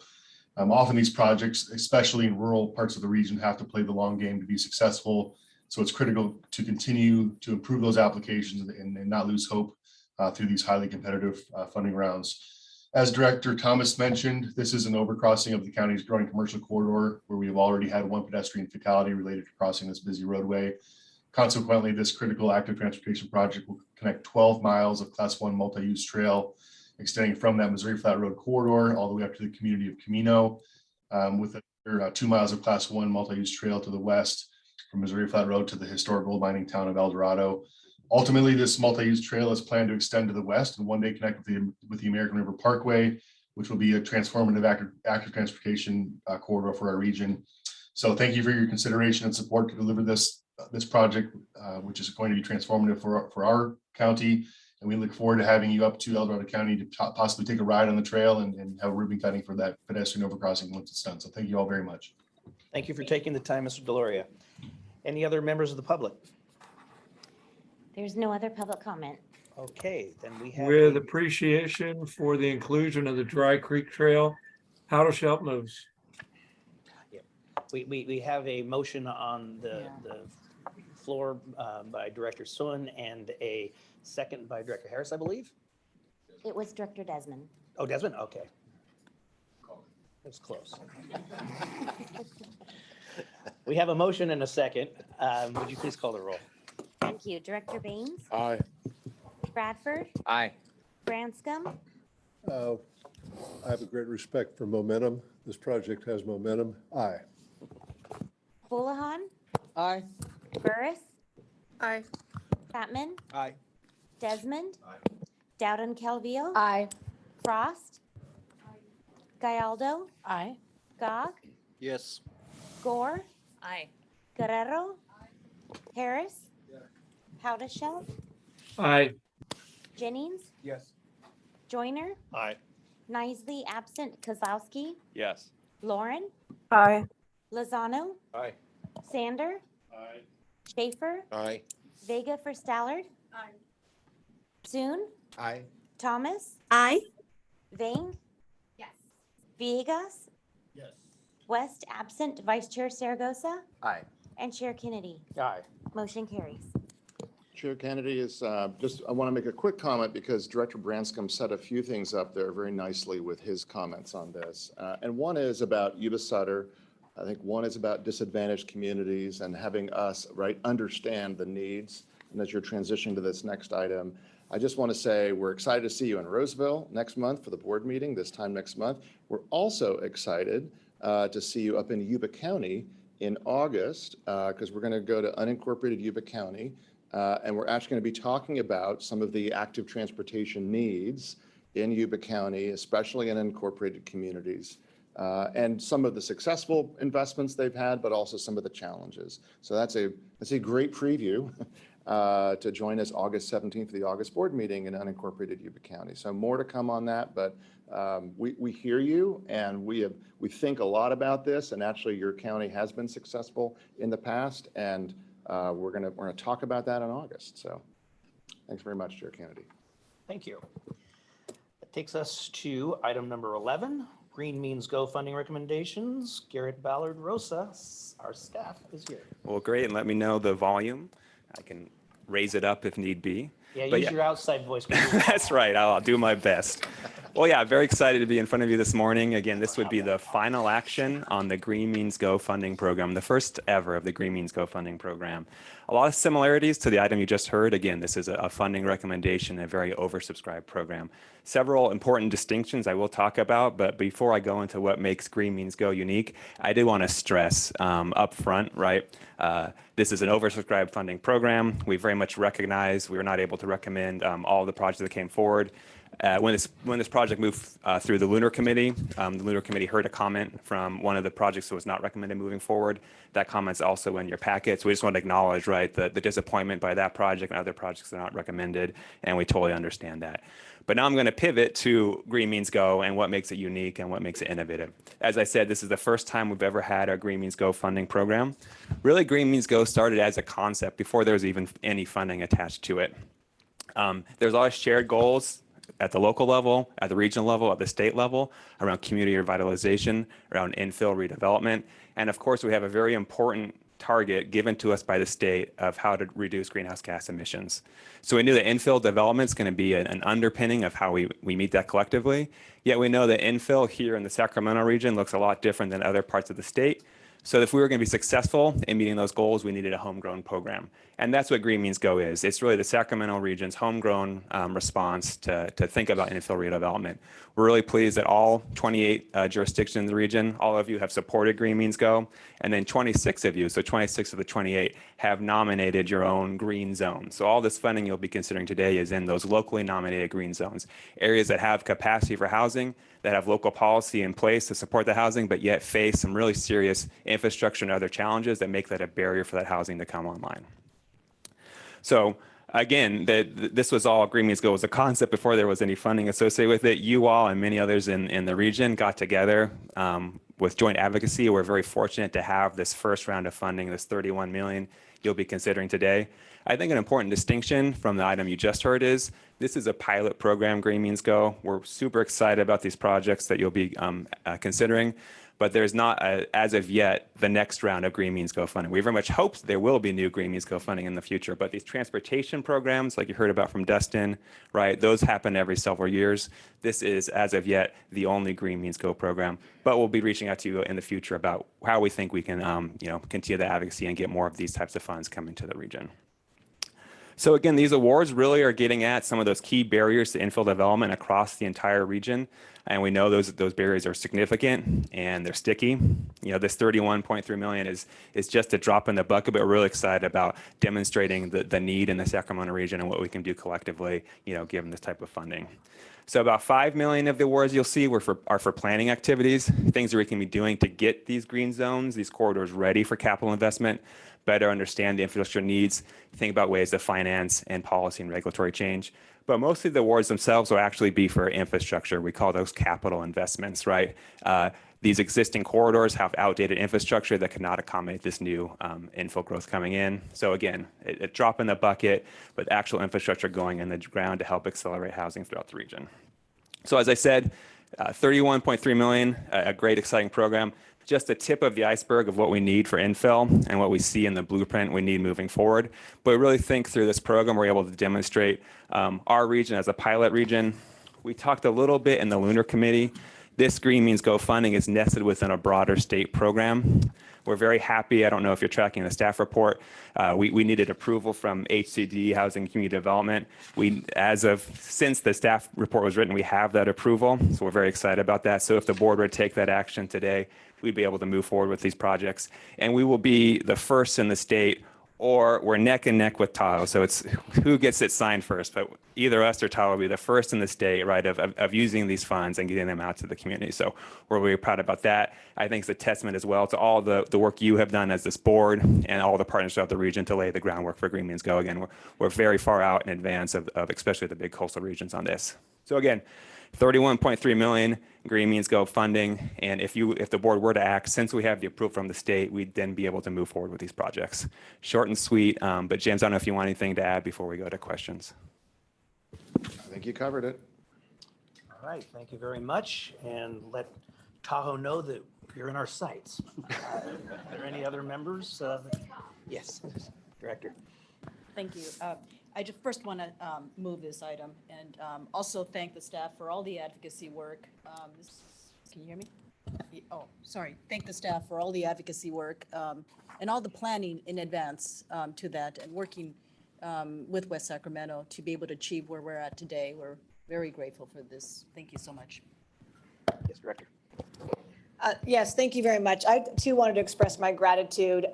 Often these projects, especially in rural parts of the region, have to play the long game to be successful. So it's critical to continue to improve those applications and not lose hope through these highly competitive funding rounds. As Director Thomas mentioned, this is an overcrossing of the county's growing commercial corridor where we have already had one pedestrian fatality related to crossing this busy roadway. Consequently, this critical active transportation project will connect 12 miles of Class 1 multi-use trail extending from that Missouri Flat Road corridor all the way up to the community of Camino, with 2 miles of Class 1 multi-use trail to the west from Missouri Flat Road to the historic gold mining town of El Dorado. Ultimately, this multi-use trail is planned to extend to the west and one day connect with the American River Parkway, which will be a transformative active transportation corridor for our region. So thank you for your consideration and support to deliver this project, which is going to be transformative for our county. And we look forward to having you up to El Dorado County to possibly take a ride on the trail and have ribbon cutting for that pedestrian overcrossing once it's done. So thank you all very much. Thank you for taking the time, Mr. Deloria. Any other members of the public? There's no other public comment. Okay, then we have. With appreciation for the inclusion of the Dry Creek Trail, how to Shelp moves. We have a motion on the floor by Director Suen and a second by Director Harris, I believe. It was Director Desmond. Oh, Desmond, okay. It was close. We have a motion and a second. Would you please call the roll? Thank you. Director Baines? Aye. Bradford? Aye. Branscombe? I have a great respect for momentum. This project has momentum. Aye. Houlihan? Aye. Burris? Aye. Chapman? Aye. Desmond? Dowden Calvillo? Aye. Frost? Gallardo? Aye. Gog? Yes. Gore? Aye. Guerrero? Harris? Howdeshell? Aye. Jennings? Yes. Joyner? Aye. Nisley absent. Kozlowski? Yes. Lauren? Aye. Lozano? Aye. Sander? Aye. Schaefer? Aye. Vega for Stallard? Aye. Soon? Aye. Thomas? Aye. Vang? Yes. Villegas? Yes. West absent. Vice Chair Saragosa? Aye. And Chair Kennedy. Aye. Motion carries. Chair Kennedy is I want to make a quick comment because Director Branscombe set a few things up there very nicely with his comments on this. And one is about Yuba Sutter. I think one is about disadvantaged communities and having us understand the needs. And as you're transitioning to this next item, I just want to say we're excited to see you in Roseville next month for the board meeting this time next month. We're also excited to see you up in Yuba County in August because we're going to go to unincorporated Yuba County. And we're actually going to be talking about some of the active transportation needs in Yuba County, especially in unincorporated communities, and some of the successful investments they've had, but also some of the challenges. So that's a great preview to join us August 17th for the August board meeting in unincorporated Yuba County. So more to come on that, but we hear you and we think a lot about this, and actually your county has been successful in the past, and we're gonna talk about that in August. So thanks very much, Chair Kennedy. Thank you. That takes us to item number 11, Green Means Go funding recommendations. Garrett Ballard Rosa, our staff, is here. Well, great, and let me know the volume. I can raise it up if need be. Yeah, But use your outside voice. That's right. I'll do my best. Well, yeah, very excited to be in front of you this morning. Again, this would be the final action on the Green Means Go funding program, the first ever of the Green Means Go funding program. A lot of similarities to the item you just heard. Again, this is a funding recommendation, a very oversubscribed program. Several important distinctions I will talk about, but before I go into what makes Green Means Go unique, I did want to stress up front, right? This is an oversubscribed funding program. We very much recognize we were not able to recommend all the projects that came forward. When this project moved through the Lunar Committee, the Lunar Committee heard a comment from one of the projects that was not recommended moving forward. That comment's also in your packet. So we just want to acknowledge, right, the disappointment by that project and other projects that are not recommended, and we totally understand that. But now I'm going to pivot to Green Means Go and what makes it unique and what makes it innovative. As I said, this is the first time we've ever had our Green Means Go funding program. Really, Green Means Go started as a concept before there was even any funding attached to it. There's always shared goals at the local level, at the regional level, at the state level, around community revitalization, around infill redevelopment. And of course, we have a very important target given to us by the state of how to reduce greenhouse gas emissions. So we knew that infill development is going to be an underpinning of how we meet that collectively. Yet we know that infill here in the Sacramento region looks a lot different than other parts of the state. So if we were going to be successful in meeting those goals, we needed a homegrown program. And that's what Green Means Go is. It's really the Sacramento region's homegrown response to think about infill redevelopment. We're really pleased that all 28 jurisdictions in the region, all of you have supported Green Means Go. And then 26 of you, so 26 of the 28, have nominated your own green zone. So all this funding you'll be considering today is in those locally nominated green zones, areas that have capacity for housing, that have local policy in place to support the housing, but yet face some really serious infrastructure and other challenges that make that a barrier for that housing to come online. So again, this was all Green Means Go was a concept before there was any funding associated with it. You all and many others in the region got together with joint advocacy. We're very fortunate to have this first round of funding, this $31 million you'll be considering today. I think an important distinction from the item you just heard is this is a pilot program, Green Means Go. We're super excited about these projects that you'll be considering, but there's not, as of yet, the next round of Green Means Go funding. We very much hope there will be new Green Means Go funding in the future, but these transportation programs, like you heard about from Dustin, right, those happen every several years. This is, as of yet, the only Green Means Go program, but we'll be reaching out to you in the future about how we think we can continue the advocacy and get more of these types of funds coming to the region. So again, these awards really are getting at some of those key barriers to infill development across the entire region. And we know those barriers are significant and they're sticky. You know, this $31.3 million is just a drop in the bucket, but we're really excited about demonstrating the need in the Sacramento region and what we can do collectively, given this type of funding. So about $5 million of the awards you'll see are for planning activities, things that we can be doing to get these green zones, these corridors ready for capital investment, better understand the infrastructure needs, think about ways to finance and policy and regulatory change. But mostly the awards themselves will actually be for infrastructure. We call those capital investments, right? These existing corridors have outdated infrastructure that cannot accommodate this new infill growth coming in. So again, a drop in the bucket, but actual infrastructure going in the ground to help accelerate housing throughout the region. So as I said, $31.3 million, a great exciting program. Just the tip of the iceberg of what we need for infill and what we see in the blueprint we need moving forward. But we really think through this program, we're able to demonstrate our region as a pilot region. We talked a little bit in the Lunar Committee. This Green Means Go funding is nested within a broader state program. We're very happy. I don't know if you're tracking the staff report. We needed approval from HCD, Housing and Community Development. Since the staff report was written, we have that approval. So we're very excited about that. So if the board would take that action today, we'd be able to move forward with these projects. And we will be the first in the state, or we're neck and neck with Tahoe. So it's who gets it signed first, but either us or Tahoe will be the first in the state, right, of using these funds and getting them out to the community. So we're really proud about that. I think it's a testament as well to all the work you have done as this board and all the partners throughout the region to lay the groundwork for Green Means Go. Again, we're very far out in advance of especially the big coastal regions on this. So again, $31.3 million Green Means Go funding, and if the board were to act, since we have the approval from the state, we'd then be able to move forward with these projects. Short and sweet, but James, I don't know if you want anything to add before we go to questions. I think you covered it. All right, thank you very much, and let Tahoe know that you're in our sights. Are there any other members? Yes, Director. Thank you. I just first want to move this item and also thank the staff for all the advocacy work. Can you hear me? Oh, sorry. Thank the staff for all the advocacy work and all the planning in advance to that and working with West Sacramento to be able to achieve where we're at today. We're very grateful for this. Thank you so much. Yes, Director. Yes, thank you very much. I too wanted to express my gratitude.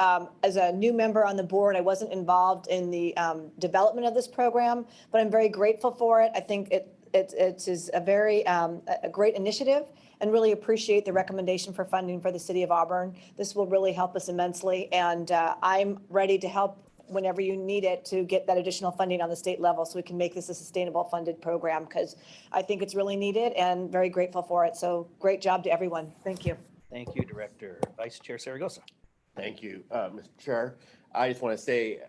As a new member on the board, I wasn't involved in the development of this program, but I'm very grateful for it. I think it is a very a great initiative and really appreciate the recommendation for funding for the city of Auburn. This will really help us immensely, and I'm ready to help whenever you need it to get that additional funding on the state level so we can make this a sustainable funded program, because I think it's really needed and very grateful for it. So great job to everyone. Thank you. Thank you, Director. Vice Chair Saragosa. Thank you, Mr. Chair. I just want to say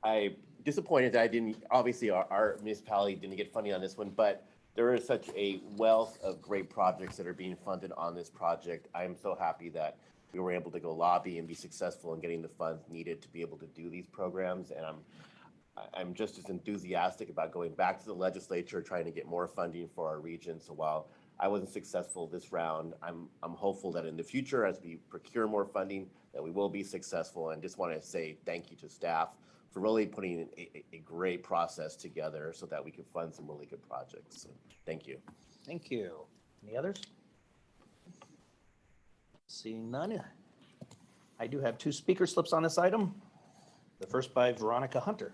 I'm disappointed that I didn't, obviously our municipality didn't get funding on this one, but there is such a wealth of great projects that are being funded on this project. I am so happy that we were able to go lobby and be successful in getting the funds needed to be able to do these programs. And I'm just as enthusiastic about going back to the legislature, trying to get more funding for our region. So while I wasn't successful this round, I'm hopeful that in the future, as we procure more funding, that we will be successful. And just want to say thank you to staff for really putting a great process together so that we can fund some really good projects. So, thank you. Thank you. Any others? Seeing none. I do have two speaker slips on this item. The first by Veronica Hunter.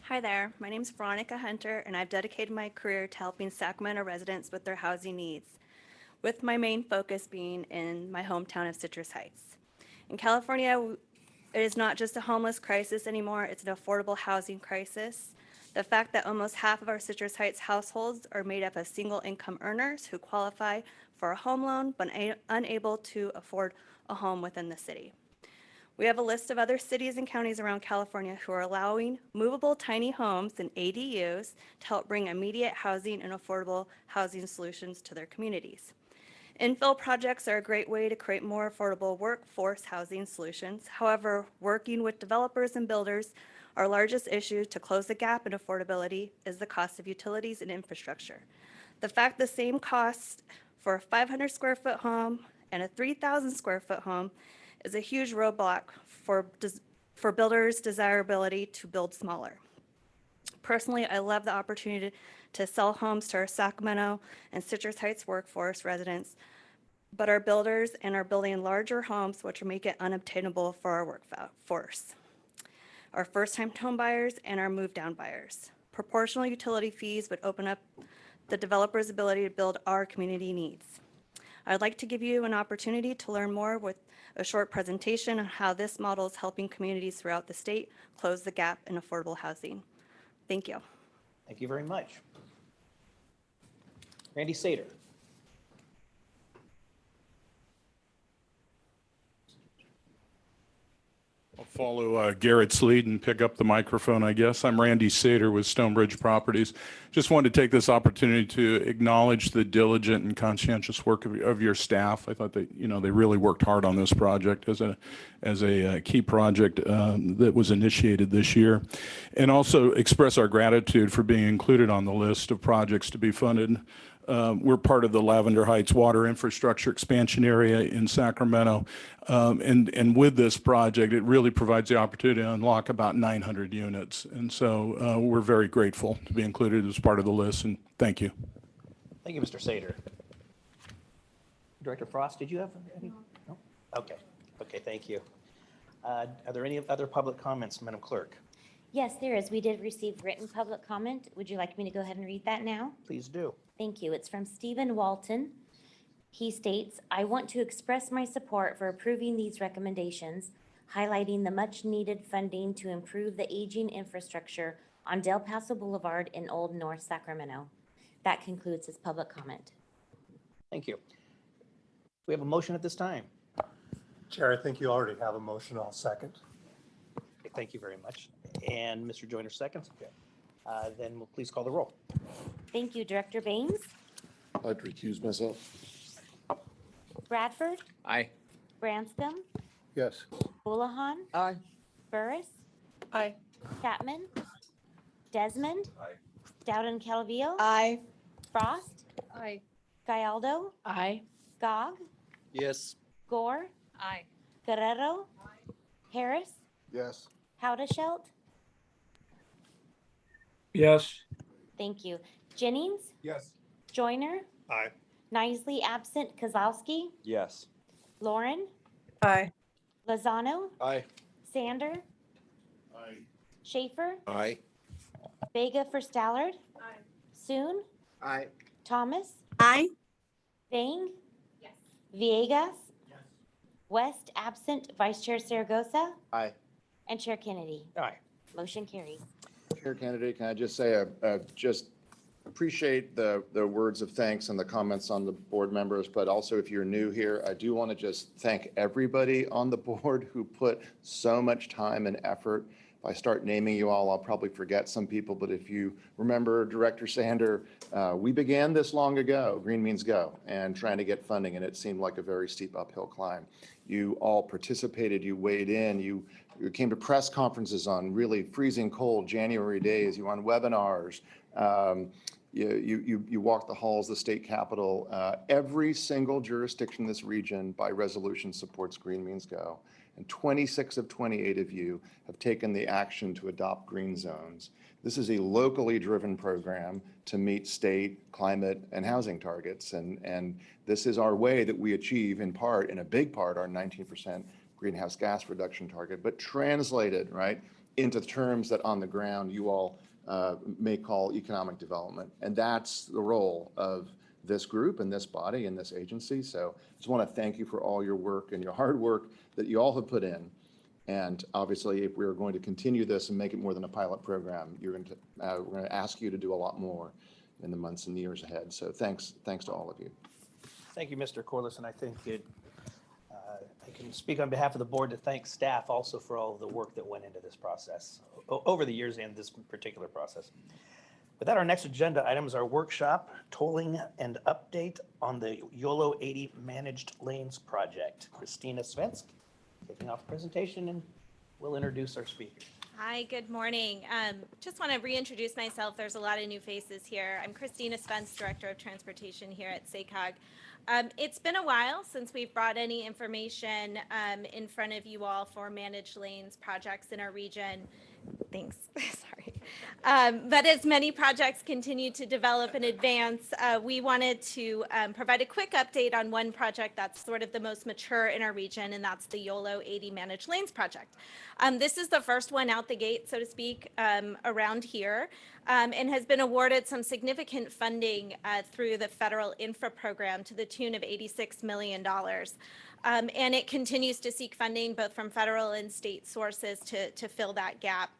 Hi there, my name is Veronica Hunter, and I've dedicated my career to helping Sacramento residents with their housing needs, with my main focus being in my hometown of Citrus Heights. In California, it is not just a homeless crisis anymore, it's an affordable housing crisis. The fact that almost half of our Citrus Heights households are made up of single income earners who qualify for a home loan but unable to afford a home within the city. We have a list of other cities and counties around California who are allowing movable tiny homes and ADUs to help bring immediate housing and affordable housing solutions to their communities. Infill projects are a great way to create more affordable workforce housing solutions. However, working with developers and builders, our largest issue to close the gap in affordability is the cost of utilities and infrastructure. The fact the same cost for a 500 square foot home and a 3,000 square foot home is a huge roadblock for builders' desirability to build smaller. Personally, I love the opportunity to sell homes to our Sacramento and Citrus Heights workforce residents, but our builders are building larger homes, which make it unobtainable for our workforce, our first-time home buyers and our move-down buyers. Proportional utility fees would open up the developer's ability to build our community needs. I'd like to give you an opportunity to learn more with a short presentation on how this model is helping communities throughout the state close the gap in affordable housing. Thank you. Thank you very much. Randy Sater. I'll follow Garrett's lead and pick up the microphone, I guess. I'm Randy Sater with Stonebridge Properties. Just wanted to take this opportunity to acknowledge the diligent and conscientious work of your staff. I thought that, they really worked hard on this project as a key project that was initiated this year. And also express our gratitude for being included on the list of projects to be funded. We're part of the Lavender Heights Water Infrastructure Expansion Area in Sacramento. And with this project, it really provides the opportunity to unlock about 900 units. And so we're very grateful to be included as part of the list, and thank you. Thank you, Mr. Sater. Director Frost, did you have any? No? Okay. Okay, thank you. Are there any other public comments, Madam Clerk? Yes, there is. We did receive written public comment. Would you like me to go ahead and read that now? Please do. Thank you. It's from Stephen Walton. He states, I want to express my support for approving these recommendations, highlighting the much needed funding to improve the aging infrastructure on Del Paso Boulevard in Old North Sacramento. That concludes his public comment. Thank you. We have a motion at this time. Chair, I think you already have a motion. I'll second. Okay, thank you very much. And Mr. Joyner seconds. Okay. Then we'll please call the roll. Thank you, Director Baines. I'd recuse myself. Bradford, Aye. Branscombe, Yes. Houlihan. Aye. Burris, Aye. Chapman, Desmond. Dowden Calvillo. Aye. Frost, Aye. Gallardo, Aye. Gog, Yes. Gore, Aye. Guerrero, Harris, Yes. Haudashelt. Yes. Thank you. Jennings, Yes. Joyner, Aye. Nisley absent, Kozlowski, Yes. Lauren, Aye. Lozano, Aye. Sander, Aye. Schaefer, Aye. Vega for Stallard, Soon, Aye. Thomas, Aye. Vang, Villegas, West absent, Vice Chair Saragosa, Aye. and Chair Kennedy. Aye. Motion carries. Chair candidate, can I just say, just appreciate the words of thanks and the comments on the board members, but also if you're new here, I do want to just thank everybody on the board who put so much time and effort. If I start naming you all, I'll probably forget some people, but if you remember Director Sander, we began this long ago, Green Means Go, and trying to get funding, and it seemed like a very steep uphill climb. You all participated, you weighed in, you came to press conferences on really freezing cold January days, you were on webinars, you walked the halls of the state capitol. Every single jurisdiction in this region by resolution supports Green Means Go. And 26 of 28 of you have taken the action to adopt green zones. This is a locally driven program to meet state climate and housing targets. And this is our way that we achieve in part, in a big part, our 19% greenhouse gas reduction target, but translated, right, into terms that on the ground you all may call economic development. And that's the role of this group and this body and this agency. So I just want to thank you for all your work and your hard work that you all have put in. And obviously, if we're going to continue this and make it more than a pilot program, we're going to ask you to do a lot more in the months and years ahead. So thanks to all of you. Thank you, Mr. Corliss, and I think I can speak on behalf of the board to thank staff also for all of the work that went into this process over the years and this particular process. With that, our next agenda item is our workshop, tolling and update on the YOLO 80 Managed Lanes Project. Christina Svensk, kicking off the presentation, and we'll introduce our speaker. Hi, good morning. Just want to reintroduce myself. There's a lot of new faces here. I'm Christina Spence, Director of Transportation here at SACOG. It's been a while since we've brought any information in front of you all for managed lanes projects in our region. Thanks, sorry. But as many projects continue to develop and advance, we wanted to provide a quick update on one project that's sort of the most mature in our region, and that's the YOLO 80 Managed Lanes Project. This is the first one out the gate, so to speak, around here, and has been awarded some significant funding through the federal infra program to the tune of $86 million. And it continues to seek funding both from federal and state sources to fill that gap.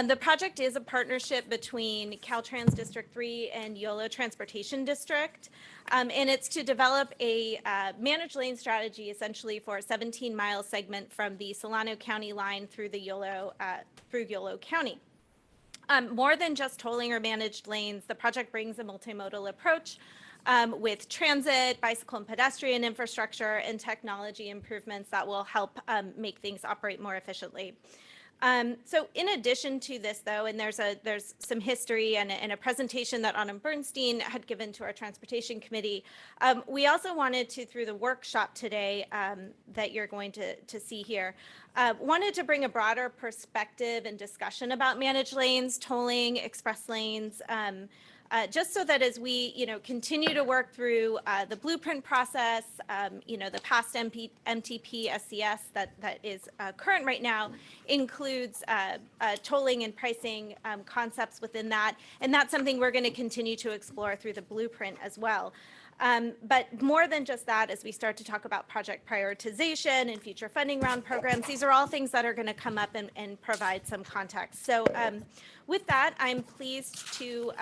The project is a partnership between Caltrans District 3 and YOLO Transportation District, and it's to develop a managed lane strategy essentially for a 17-mile segment from the Solano County line through the YOLO County. More than just tolling or managed lanes, the project brings a multimodal approach with transit, bicycle and pedestrian infrastructure, and technology improvements that will help make things operate more efficiently. So in addition to this, though, and there's some history and a presentation that Autumn Bernstein had given to our Transportation Committee, we also wanted to, through the workshop today that you're going to see here, wanted to bring a broader perspective and discussion about managed lanes, tolling, express lanes, just so that as we, continue to work through the blueprint process, the past MTP SCS that is current right now includes tolling and pricing concepts within that. And that's something we're going to continue to explore through the blueprint as well. But more than just that, as we start to talk about project prioritization and future funding round programs, these are all things that are going to come up and provide some context. So with that, I'm pleased to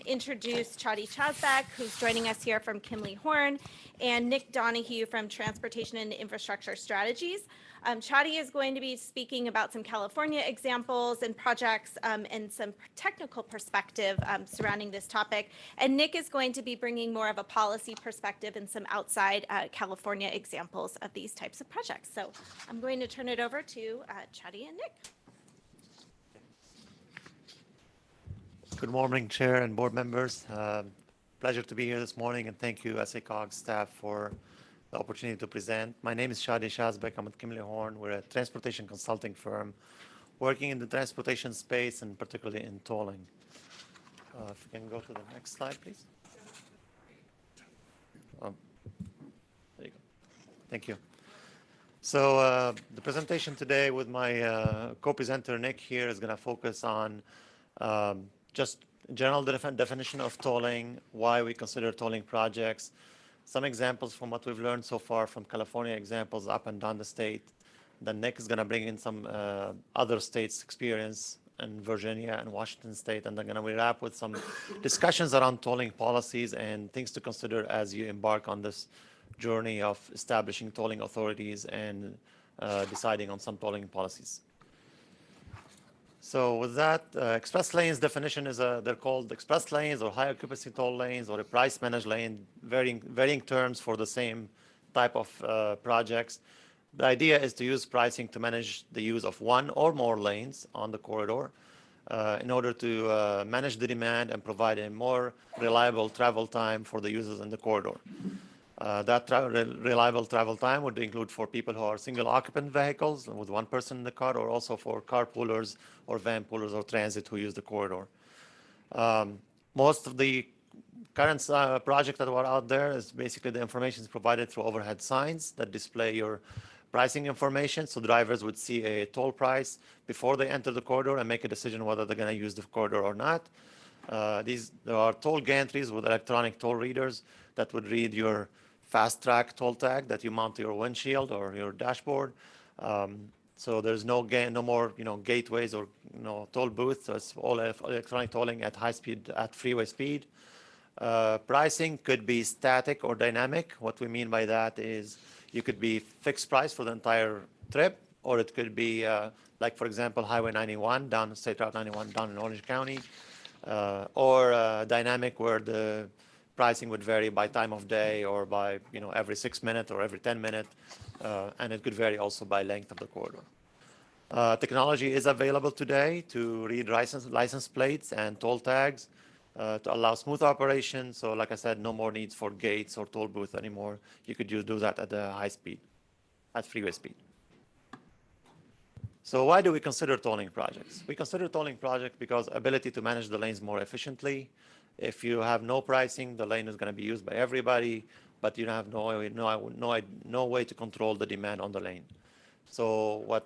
introduce Chadi Chazbak, who's joining us here from Kimley Horn, and Nick Donahue from Transportation and Infrastructure Strategies. Chadi is going to be speaking about some California examples and projects and some technical perspective surrounding this topic. And Nick is going to be bringing more of a policy perspective and some outside California examples of these types of projects. So I'm going to turn it over to Chadi and Nick. Good morning, Chair and board members. Pleasure to be here this morning, and thank you, SACOG staff, for the opportunity to present. My name is Shadi Shazbek. I'm with Kimley Horn. We're a transportation consulting firm working in the transportation space and particularly in tolling. If you can go to the next slide, please. There you go. Thank you. So the presentation today with my co-presenter Nick here is going to focus on just general definition of tolling, why we consider tolling projects, some examples from what we've learned so far from California examples up and down the state. Then Nick is going to bring in some other states' experience in Virginia and Washington State, and then going to wrap with some discussions around tolling policies and things to consider as you embark on this journey of establishing tolling authorities and deciding on some tolling policies. So with that, express lanes definition is they're called express lanes or high occupancy toll lanes or a price managed lane, varying terms for the same type of projects. The idea is to use pricing to manage the use of one or more lanes on the corridor in order to manage the demand and provide a more reliable travel time for the users in the corridor. That reliable travel time would include for people who are single occupant vehicles with one person in the car, or also for carpoolers or van poolers or transit who use the corridor. Most of the current projects that were out there is basically the information is provided through overhead signs that display your pricing information. So drivers would see a toll price before they enter the corridor and make a decision whether they're going to use the corridor or not. There are toll gantries with electronic toll readers that would read your fast track toll tag that you mount to your windshield or your dashboard. So there's no more gateways or toll booths. So it's all electronic tolling at high speed, at freeway speed. Pricing could be static or dynamic. What we mean by that is you could be fixed price for the entire trip, or it could be like, for example, Highway 91 down State Route 91 down in Orange County, or dynamic where the pricing would vary by time of day or by every 6 minutes or every 10 minutes, and it could vary also by length of the corridor. Technology is available today to read license plates and toll tags to allow smooth operation. So like I said, no more needs for gates or toll booth anymore. You could do that at the high speed, at freeway speed. So why do we consider tolling projects? We consider tolling projects because ability to manage the lanes more efficiently. If you have no pricing, the lane is going to be used by everybody, but you have no way to control the demand on the lane. So what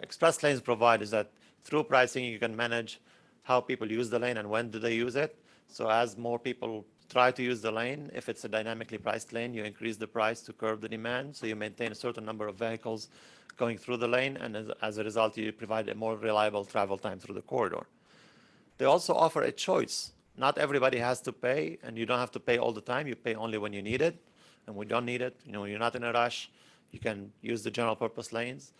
express lanes provide is that through pricing, you can manage how people use the lane and when do they use it. So as more people try to use the lane, if it's a dynamically priced lane, you increase the price to curb the demand. So you maintain a certain number of vehicles going through the lane, and as a result, you provide a more reliable travel time through the corridor. They also offer a choice. Not everybody has to pay, and you don't have to pay all the time. You pay only when you need it, and when you don't need it, you're not in a rush. You can use the general purpose lanes.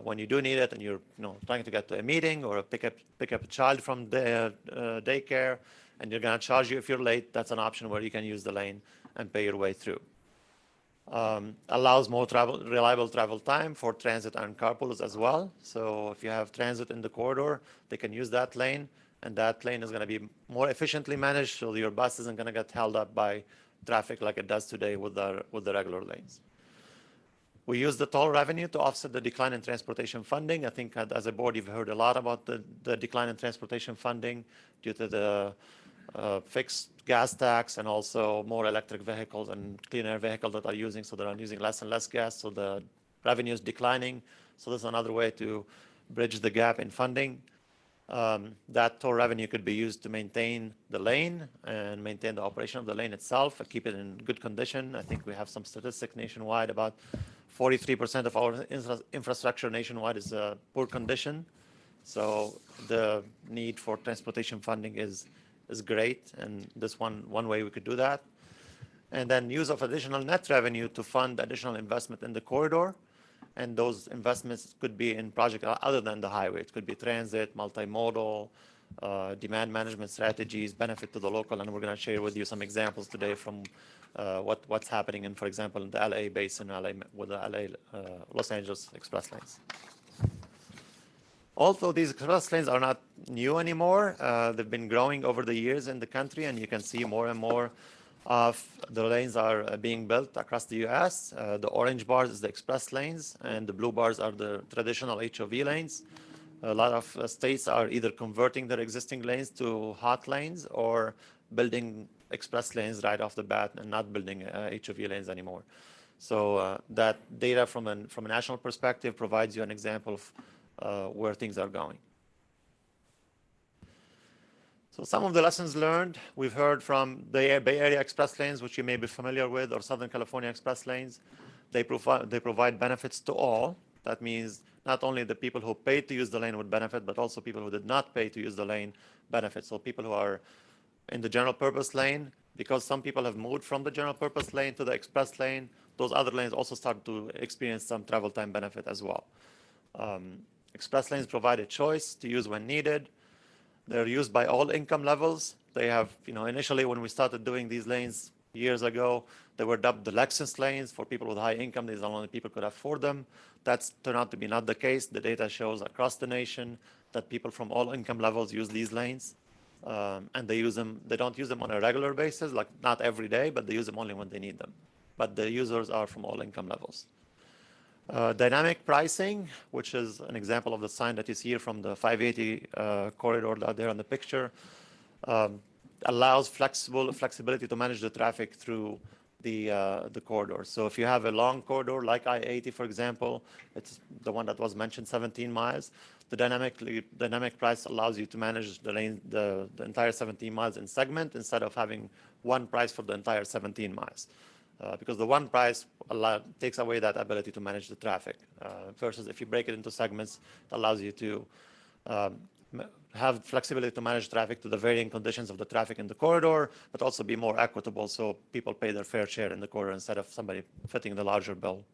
When you do need it, and you're trying to get to a meeting or pick up a child from the daycare, and you're going to charge you if you're late, that's an option where you can use the lane and pay your way through. Allows more reliable travel time for transit and carpoolers as well. So if you have transit in the corridor, they can use that lane, and that lane is going to be more efficiently managed, so your bus isn't going to get held up by traffic like it does today with the regular lanes. We use the toll revenue to offset the decline in transportation funding. I think as a board, you've heard a lot about the decline in transportation funding due to the fixed gas tax and also more electric vehicles and clean air vehicles that are using, so they're using less and less gas, so the revenue is declining. So that's another way to bridge the gap in funding. That toll revenue could be used to maintain the lane and maintain the operation of the lane itself and keep it in good condition. I think we have some statistics nationwide about 43% of our infrastructure nationwide is poor condition. So the need for transportation funding is great, and this one way we could do that. And then use of additional net revenue to fund additional investment in the corridor. And those investments could be in projects other than the highway. It could be transit, multimodal, demand management strategies, benefit to the local. And we're going to share with you some examples today from what's happening in, for example, in the LA basin, with the Los Angeles Express lanes. Also, these express lanes are not new anymore. They've been growing over the years in the country, and you can see more and more of the lanes are being built across the U.S. The orange bars is the express lanes, and the blue bars are the traditional HOV lanes. A lot of states are either converting their existing lanes to hot lanes or building express lanes right off the bat and not building HOV lanes anymore. So that data from a national perspective provides you an example of where things are going. So some of the lessons learned, we've heard from the Bay Area Express lanes, which you may be familiar with, or Southern California Express lanes. They provide benefits to all. That means not only the people who paid to use the lane would benefit, but also people who did not pay to use the lane benefit. So people who are in the general purpose lane, because some people have moved from the general purpose lane to the express lane, those other lanes also start to experience some travel time benefit as well. Express lanes provide a choice to use when needed. They're used by all income levels. They have, initially when we started doing these lanes years ago, they were dubbed the Lexus lanes for people with high income. These are the only people could afford them. That's turned out to be not the case. The data shows across the nation that people from all income levels use these lanes. And they use them, they don't use them on a regular basis, like not every day, but they use them only when they need them. But the users are from all income levels. Dynamic pricing, which is an example of the sign that you see here from the 580 corridor out there on the picture, allows flexibility to manage the traffic through the corridor. So if you have a long corridor like I-80, for example, it's the one that was mentioned, 17 miles. The dynamic price allows you to manage the lane, the entire 17 miles in segment instead of having one price for the entire 17 miles. Because the one price takes away that ability to manage the traffic. Versus if you break it into segments, it allows you to have flexibility to manage traffic to the varying conditions of the traffic in the corridor, but also be more equitable so people pay their fair share in the corridor instead of somebody fitting the larger bill.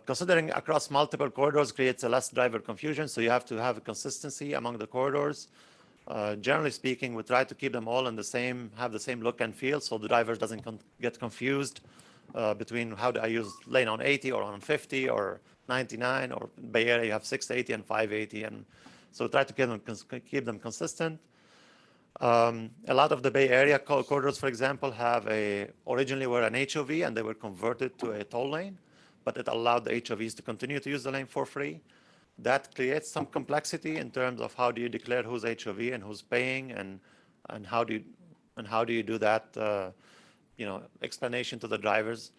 Considering across multiple corridors creates a less driver confusion, so you have to have a consistency among the corridors. Generally speaking, we try to keep them all in have the same look and feel, so the drivers doesn't get confused between how do I use lane on 80 or on 50 or 99, or Bay Area you have 680 and 580, and so try to keep them consistent. A lot of the Bay Area corridors, for example, originally were an HOV and they were converted to a toll lane, but it allowed the HOVs to continue to use the lane for free. That creates some complexity in terms of how do you declare who's HOV and who's paying, and how do you do that explanation to the drivers.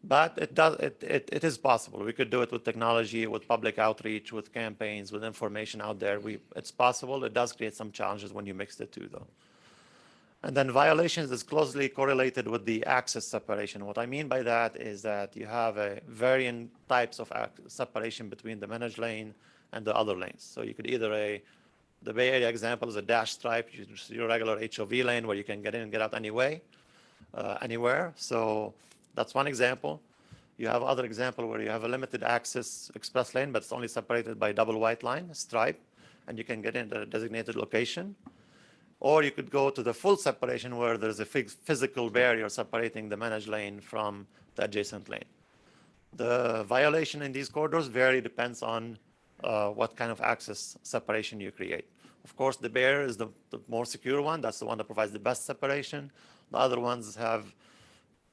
But it is possible. We could do it with technology, with public outreach, with campaigns, with information out there. It's possible. It does create some challenges when you mix the two, though. And then violations is closely correlated with the access separation. What I mean by that is that you have varying types of separation between the managed lane and the other lanes. So you could either the Bay Area example is a dash stripe, your regular HOV lane where you can get in and get out anywhere. So that's one example. You have other example where you have a limited access express lane, but it's only separated by a double white line, a stripe, and you can get in the designated location. Or you could go to the full separation where there's a physical barrier separating the managed lane from the adjacent lane. The violation in these corridors depends on what kind of access separation you create. Of course, the barrier is the more secure one. That's the one that provides the best separation. The other ones have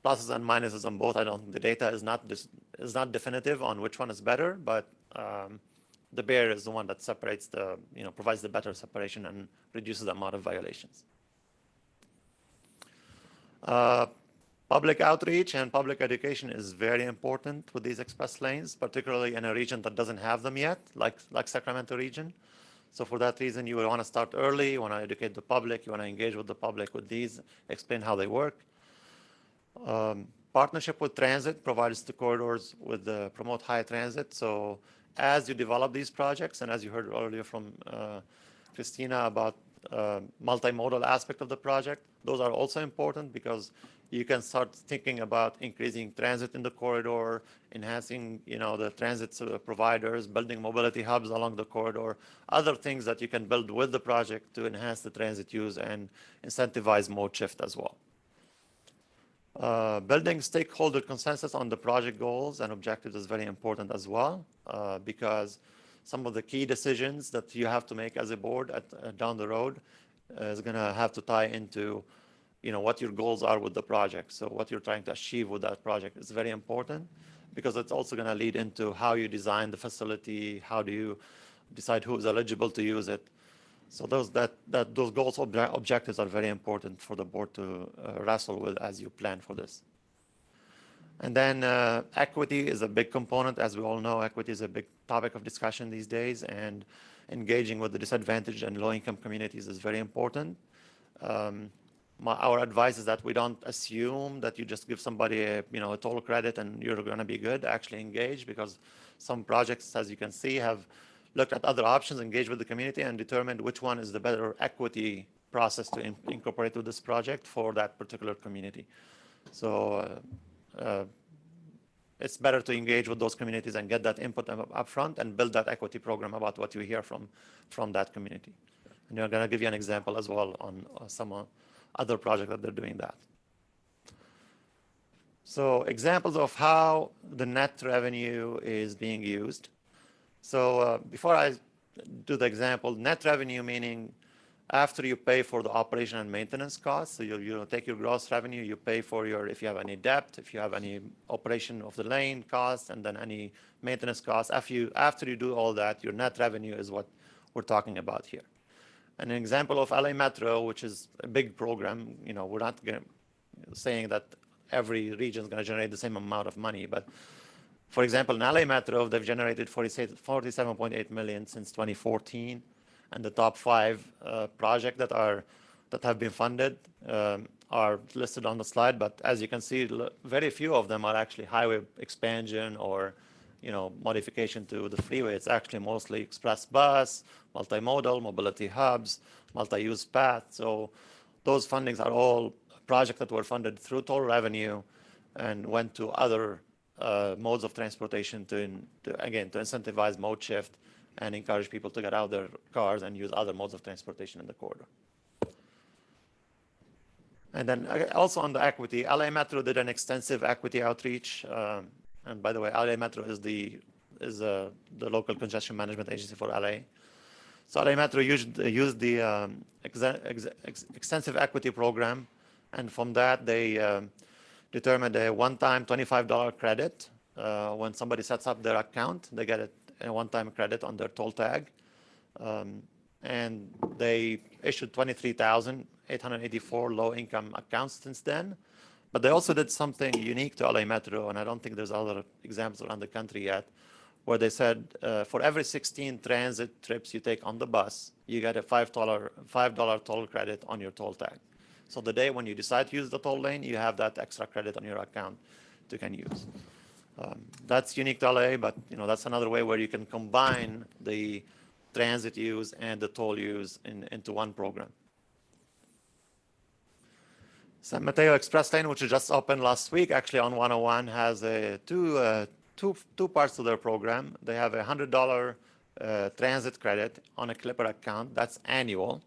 pluses and minuses on both. The data is not definitive on which one is better, but the barrier is the one that separates provides the better separation and reduces the amount of violations. Public outreach and public education is very important with these express lanes, particularly in a region that doesn't have them yet, like Sacramento region. So for that reason, you want to start early, you want to educate the public, you want to engage with the public with these, explain how they work. Partnership with transit provides the corridors with promote high transit. So as you develop these projects, and as you heard earlier from Christina about multimodal aspect of the project. Those are also important because you can start thinking about increasing transit in the corridor, enhancing, the transit providers, building mobility hubs along the corridor, other things that you can build with the project to enhance the transit use and incentivize mode shift as well. Building stakeholder consensus on the project goals and objectives is very important as well, because some of the key decisions that you have to make as a board down the road is going to have to tie into what your goals are with the project. So what you're trying to achieve with that project is very important because it's also going to lead into how you design the facility, how do you decide who is eligible to use it. So those goals, objectives are very important for the board to wrestle with as you plan for this. And then equity is a big component. As we all know, equity is a big topic of discussion these days, and engaging with the disadvantaged and low-income communities is very important. Our advice is that we don't assume that you just give somebody a toll credit and you're going to be good. Actually engage, because some projects, as you can see, have looked at other options, engaged with the community, and determined which one is the better equity process to incorporate with this project for that particular community. So it's better to engage with those communities and get that input up front and build that equity program about what you hear from that community. And I'm going to give you an example as well on some other project that they're doing that. So examples of how the net revenue is being used. So before I do the example, net revenue meaning after you pay for the operation and maintenance costs. So you take your gross revenue, you pay for if you have any debt, if you have any operation of the lane costs, and then any maintenance costs. After you do all that, your net revenue is what we're talking about here. An example of LA Metro, which is a big program, we're not saying that every region is going to generate the same amount of money, but for example, in LA Metro, they've generated $47.8 million since 2014, and the top 5 projects that have been funded are listed on the slide. But as you can see, very few of them are actually highway expansion or modification to the freeway. It's actually mostly express bus, multimodal, mobility hubs, multi-use path. So those fundings are all projects that were funded through toll revenue and went to other modes of transportation to incentivize mode shift and encourage people to get out of their cars and use other modes of transportation in the corridor. And then also on the equity, LA Metro did an extensive equity outreach. And by the way, LA Metro is the local congestion management agency for LA. So LA Metro used the extensive equity program, and from that they determined a one-time $25 credit. When somebody sets up their account, they get a one-time credit on their toll tag. And they issued 23,884 low-income accounts since then. But they also did something unique to LA Metro, and I don't think there's other examples around the country yet, where they said for every 16 transit trips you take on the bus, you get a $5 toll credit on your toll tag. So the day when you decide to use the toll lane, you have that extra credit on your account you can use. That's unique to LA, but that's another way where you can combine the transit use and the toll use into one program. San Mateo Express Lane, which just opened last week, actually on 101, has two parts to their program. They have a $100 transit credit on a Clipper account. That's annual.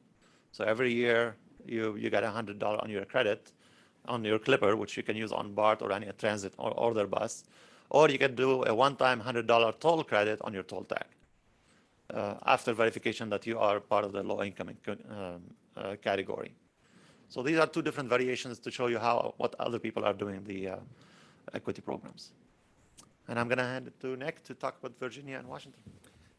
So every year you get $100 on your credit on your Clipper, which you can use on BART or any transit or their bus. Or you can do a one-time $100 toll credit on your toll tag after verification that you are part of the low-income category. So these are two different variations to show you what other people are doing the equity programs. And I'm going to hand it to Nick to talk about Virginia and Washington.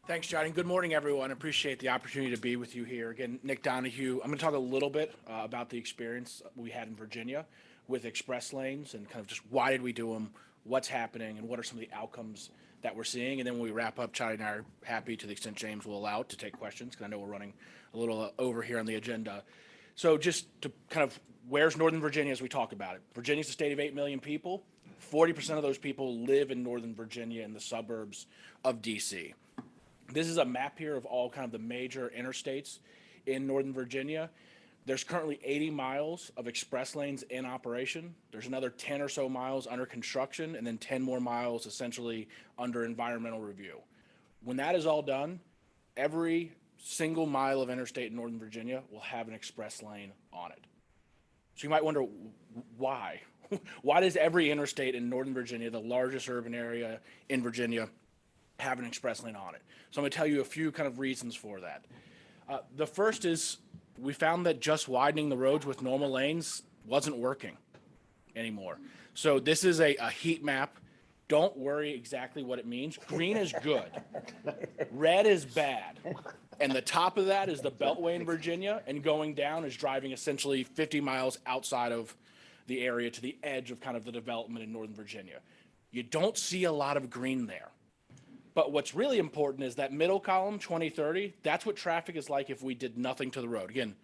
Thanks, John, and good morning, everyone. Appreciate the opportunity to be with you here. Again, Nick Donahue. I'm going to talk a little bit about the experience we had in Virginia with express lanes and kind of just why did we do them, what's happening, and what are some of the outcomes that we're seeing. And then when we wrap up, Charlie and I are happy, to the extent James will allow it, to take questions, because I know we're running a little over here on the agenda. So just to kind of, where's Northern Virginia as we talk about it? Virginia's a state of 8 million people. 40% of those people live in Northern Virginia in the suburbs of DC. This is a map here of all kind of the major interstates in Northern Virginia. There's currently 80 miles of express lanes in operation. There's another 10 or so miles under construction, and then 10 more miles essentially under environmental review. When that is all done, every single mile of interstate in Northern Virginia will have an express lane on it. So you might wonder why? Why does every interstate in Northern Virginia, the largest urban area in Virginia, have an express lane on it? So I'm going to tell you a few kind of reasons for that. The first is we found that just widening the roads with normal lanes wasn't working anymore. So this is a heat map. Don't worry exactly what it means. Green is good. Red is bad. And the top of that is the Beltway in Virginia, and going down is driving essentially 50 miles outside of the area to the edge of kind of the development in Northern Virginia. You don't see a lot of green there. But what's really important is that middle column, 2030, that's what traffic is like if we did nothing to the road. Again,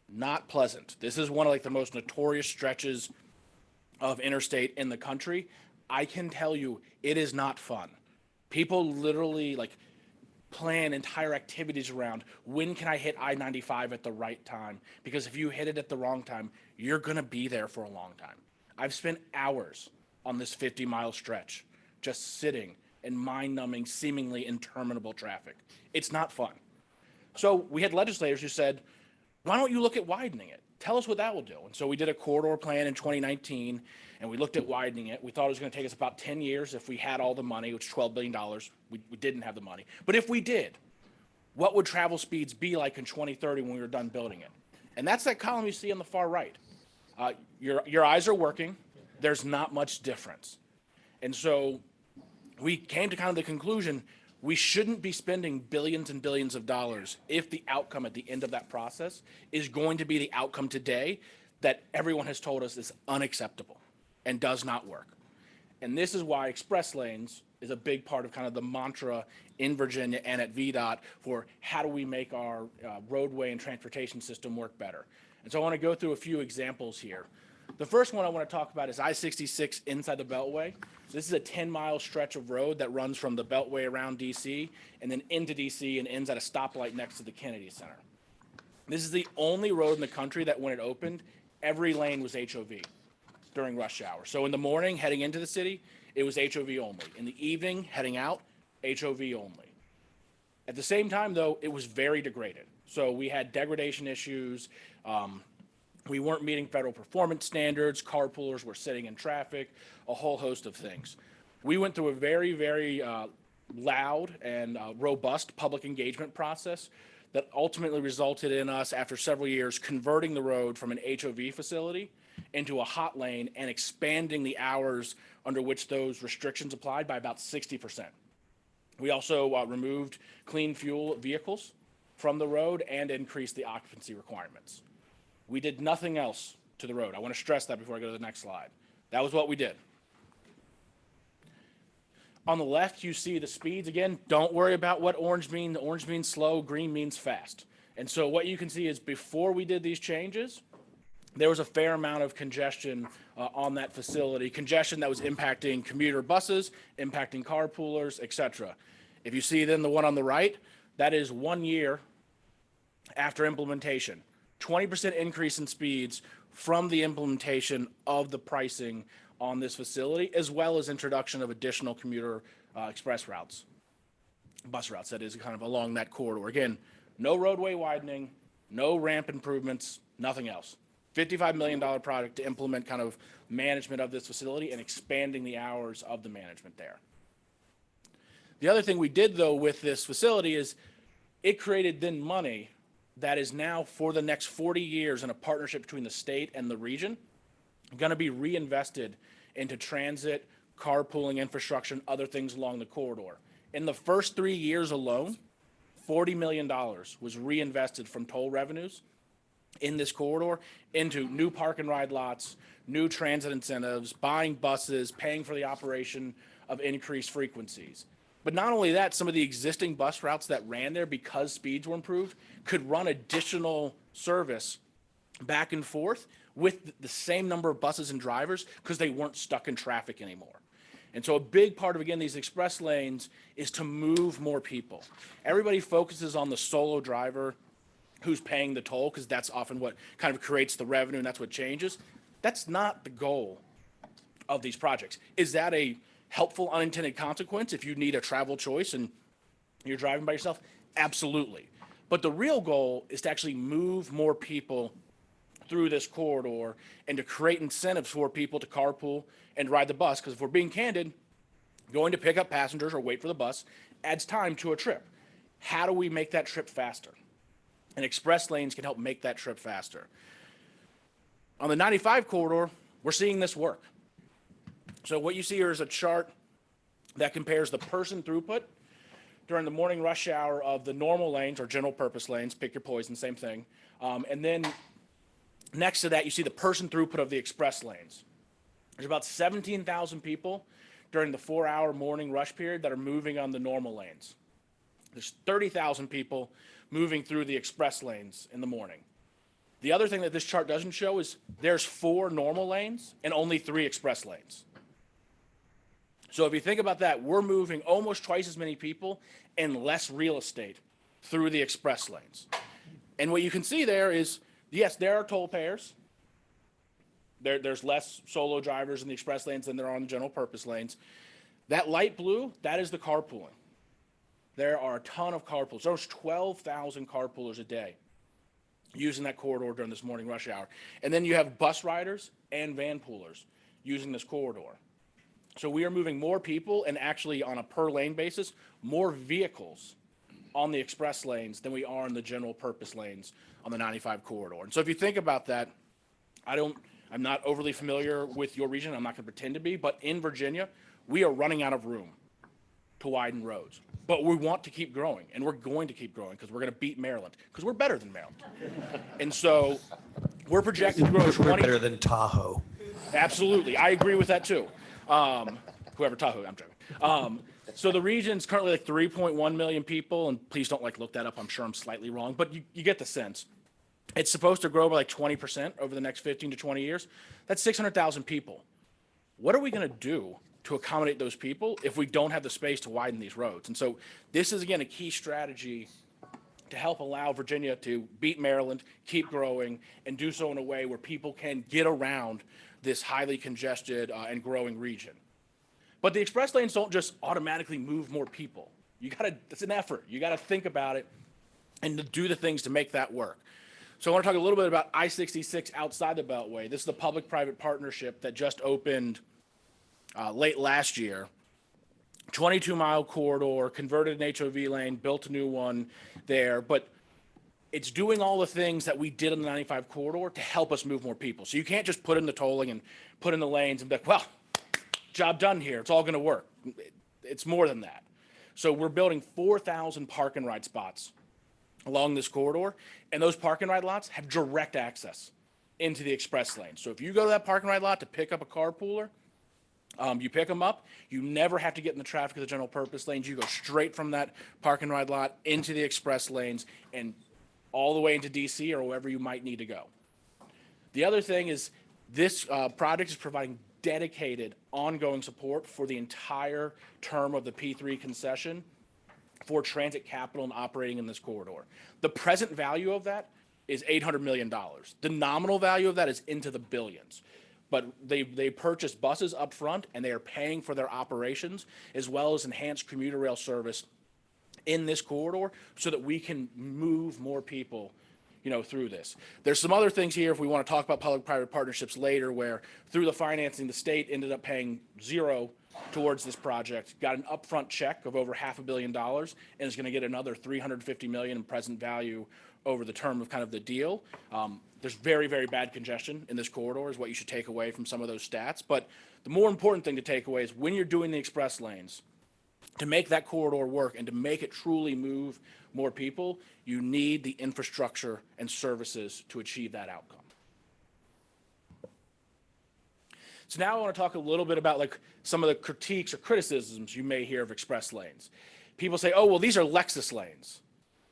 not pleasant. This is one of like the most notorious stretches of interstate in the country. I can tell you it is not fun. People literally like plan entire activities around when can I hit I-95 at the right time? Because if you hit it at the wrong time, you're gonna be there for a long time. I've spent hours on this 50-mile stretch just sitting in mind-numbing, seemingly interminable traffic. It's not fun. So we had legislators who said, why don't you look at widening it? Tell us what that will do. And so we did a corridor plan in 2019, and we looked at widening it. We thought it was going to take us about 10 years if we had all the money, which is $12 billion. We didn't have the money. But if we did, what would travel speeds be like in 2030 when we were done building it? And that's that column you see on the far right. Your eyes are working. There's not much difference. And so we came to kind of the conclusion we shouldn't be spending billions and billions of dollars if the outcome at the end of that process is going to be the outcome today that everyone has told us is unacceptable and does not work. And this is why express lanes is a big part of kind of the mantra in Virginia and at VDOT for how do we make our roadway and transportation system work better. And so I want to go through a few examples here. The first one I want to talk about is I-66 inside the Beltway. This is a 10-mile stretch of road that runs from the Beltway around DC and then into DC and ends at a stoplight next to the Kennedy Center. This is the only road in the country that when it opened, every lane was HOV during rush hour. So in the morning, heading into the city, it was HOV only. In the evening, heading out, HOV only. At the same time, though, it was very degraded. So we had degradation issues. We weren't meeting federal performance standards. Carpoolers were sitting in traffic, a whole host of things. We went through a very, very loud and robust public engagement process that ultimately resulted in us, after several years, converting the road from an HOV facility into a hot lane and expanding the hours under which those restrictions applied by about 60%. We also removed clean fuel vehicles from the road and increased the occupancy requirements. We did nothing else to the road. I want to stress that before I go to the next slide. That was what we did. On the left, you see the speeds. Again, don't worry about what orange means. Orange means slow, green means fast. And so what you can see is before we did these changes, there was a fair amount of congestion on that facility, congestion that was impacting commuter buses, impacting carpoolers, et cetera. If you see then the one on the right, that is 1 year after implementation. 20% increase in speeds from the implementation of the pricing on this facility, as well as introduction of additional commuter express routes, bus routes, that is kind of along that corridor. Again, no roadway widening, no ramp improvements, nothing else. $55 million project to implement kind of management of this facility and expanding the hours of the management there. The other thing we did, though, with this facility is it created then money that is now for the next 40 years in a partnership between the state and the region, going to be reinvested into transit, carpooling infrastructure, and other things along the corridor. In the first 3 years alone, $40 million was reinvested from toll revenues in this corridor into new park and ride lots, new transit incentives, buying buses, paying for the operation of increased frequencies. But not only that, some of the existing bus routes that ran there because speeds were improved could run additional service back and forth with the same number of buses and drivers because they weren't stuck in traffic anymore. And so a big part of, again, these express lanes is to move more people. Everybody focuses on the solo driver who's paying the toll, because that's often what kind of creates the revenue and that's what changes. That's not the goal of these projects. Is that a helpful unintended consequence if you need a travel choice and you're driving by yourself? Absolutely. But the real goal is to actually move more people through this corridor and to create incentives for people to carpool and ride the bus. Because if we're being candid, going to pick up passengers or wait for the bus adds time to a trip. How do we make that trip faster? And express lanes can help make that trip faster. On the 95 corridor, we're seeing this work. So what you see here is a chart that compares the person throughput during the morning rush hour of the normal lanes or general purpose lanes, pick your poison, same thing. And then next to that, you see the person throughput of the express lanes. There's about 17,000 people during the 4-hour morning rush period that are moving on the normal lanes. There's 30,000 people moving through the express lanes in the morning. The other thing that this chart doesn't show is there's 4 normal lanes and only 3 express lanes. So if you think about that, we're moving almost twice as many people and less real estate through the express lanes. And what you can see there is, yes, there are toll payers. There's less solo drivers in the express lanes than there are on the general purpose lanes. That light blue, that is the carpooling. There are a ton of carpools. There's 12,000 carpoolers a day using that corridor during this morning rush hour. And then you have bus riders and van poolers using this corridor. So we are moving more people and actually on a per lane basis, more vehicles on the express lanes than we are in the general purpose lanes on the 95 corridor. And so if you think about that, I'm not overly familiar with your region. I'm not going to pretend to be, but in Virginia, we are running out of room to widen roads. But we want to keep growing, and we're going to keep growing because we're going to beat Maryland, because we're better than Maryland. And so we're projected to grow 20. We're better than Tahoe. Absolutely. I agree with that too. Whoever Tahoe, I'm joking. So the region's currently like 3.1 million people, and please don't look that up. I'm sure I'm slightly wrong, but you get the sense. It's supposed to grow by like 20% over the next 15 to 20 years. That's 600,000 people. What are we going to do to accommodate those people if we don't have the space to widen these roads? And so this is, again, a key strategy to help allow Virginia to beat Maryland, keep growing, and do so in a way where people can get around this highly congested and growing region. But the express lanes don't just automatically move more people. It's an effort. You got to think about it and to do the things to make that work. So I want to talk a little bit about I-66 outside the Beltway. This is the public-private partnership that just opened late last year. 22-mile corridor, converted an HOV lane, built a new one there, but it's doing all the things that we did on the 95 corridor to help us move more people. So you can't just put in the tolling and put in the lanes and be like, well, job done here. It's all going to work. It's more than that. So we're building 4,000 park and ride spots along this corridor, and those park and ride lots have direct access into the express lane. So if you go to that park and ride lot to pick up a carpooler, you pick them up, you never have to get in the traffic of the general purpose lanes. You go straight from that park and ride lot into the express lanes and all the way into DC or wherever you might need to go. The other thing is this project is providing dedicated ongoing support for the entire term of the P3 concession for transit capital and operating in this corridor. The present value of that is $800 million. The nominal value of that is into the billions. But they purchase buses up front, and they are paying for their operations as well as enhanced commuter rail service in this corridor so that we can move more people through this. There's some other things here if we want to talk about public-private partnerships later, where through the financing, the state ended up paying $0 towards this project, got an upfront check of over $500 million, and is going to get another $350 million in present value over the term of kind of the deal. There's very, very bad congestion in this corridor is what you should take away from some of those stats. But the more important thing to take away is when you're doing the express lanes, to make that corridor work and to make it truly move more people, you need the infrastructure and services to achieve that outcome. So now I want to talk a little bit about some of the critiques or criticisms you may hear of express lanes. People say, oh, well, these are Lexus lanes.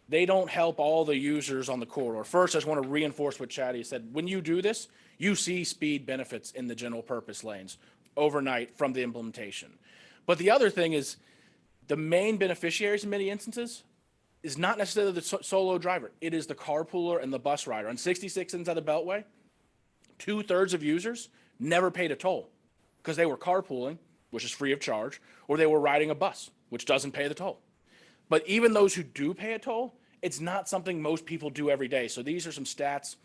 They don't help all the users on the corridor. First, I just want to reinforce what Chatty said. When you do this, you see speed benefits in the general purpose lanes overnight from the implementation. But the other thing is the main beneficiaries in many instances is not necessarily the solo driver. It is the carpooler and the bus rider. On 66 inside the Beltway, 2/3 of users never paid a toll because they were carpooling, which is free of charge, or they were riding a bus, which doesn't pay the toll. But even those who do pay a toll, it's not something most people do every day. So these are some stats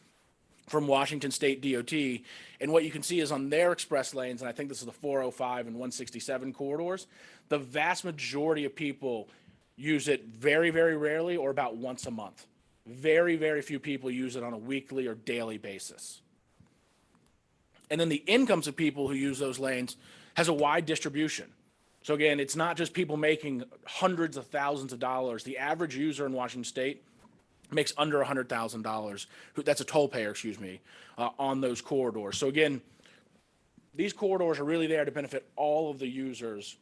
from Washington State DOT. And what you can see is on their express lanes, and I think this is the 405 and 167 corridors, the vast majority of people use it very, very rarely or about once a month. Very, very few people use it on a weekly or daily basis. And then the incomes of people who use those lanes has a wide distribution. So again, it's not just people making hundreds of thousands of dollars. The average user in Washington State makes under $100,000. That's a toll payer, on those corridors. So again, these corridors are really there to benefit all of the users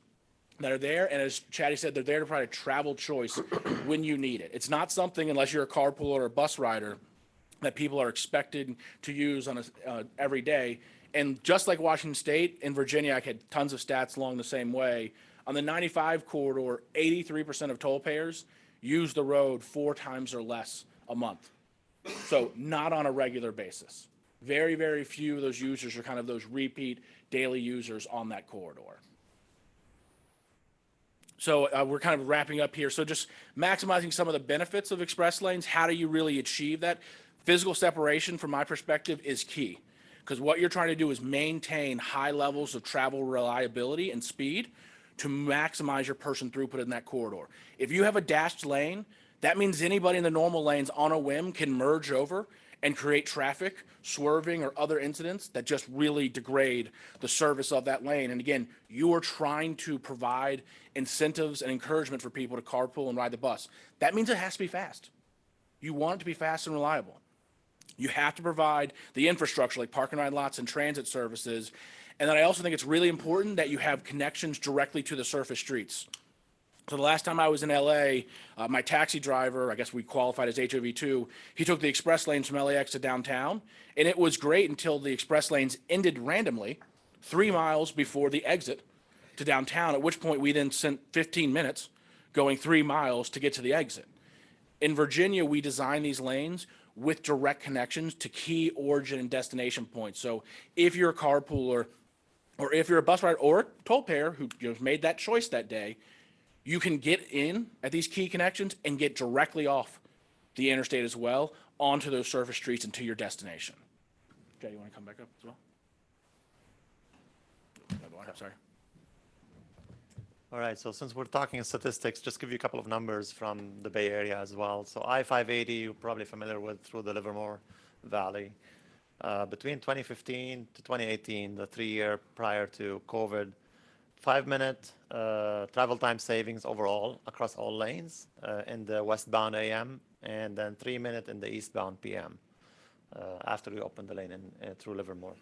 that are there. And as Chatty said, they're there to provide a travel choice when you need it. It's not something, unless you're a carpooler or a bus rider, that people are expected to use on every day. And just like Washington State, in Virginia, I had tons of stats along the same way. On the 95 corridor, 83% of toll payers use the road 4 times or less a month. So not on a regular basis. Very, very few of those users are kind of those repeat daily users on that corridor. So we're kind of wrapping up here. So just maximizing some of the benefits of express lanes. How do you really achieve that? Physical separation, from my perspective, is key. Because what you're trying to do is maintain high levels of travel reliability and speed to maximize your person throughput in that corridor. If you have a dashed lane, that means anybody in the normal lanes on a whim can merge over and create traffic, swerving, or other incidents that just really degrade the service of that lane. And again, you are trying to provide incentives and encouragement for people to carpool and ride the bus. That means it has to be fast. You want it to be fast and reliable. You have to provide the infrastructure like park and ride lots and transit services. And then I also think it's really important that you have connections directly to the surface streets. So the last time I was in LA, my taxi driver, I guess we qualified as HOV2, he took the express lanes from LAX to downtown. And it was great until the express lanes ended randomly 3 miles before the exit to downtown, at which point we then spent 15 minutes going 3 miles to get to the exit. In Virginia, we designed these lanes with direct connections to key origin and destination points. So if you're a carpooler, or if you're a bus rider or a toll payer who made that choice that day, you can get in at these key connections and get directly off the interstate as well onto those surface streets and to your destination. Jay, you want to come back up as well? Sorry. All right, so since we're talking statistics, just give you a couple of numbers from the Bay Area as well. So I-580, you're probably familiar with through the Livermore Valley. Between 2015 to 2018, the 3-year prior to COVID, 5-minute travel time savings overall across all lanes in the westbound AM, and then 3-minute in the eastbound PM after we opened the lane through Livermore.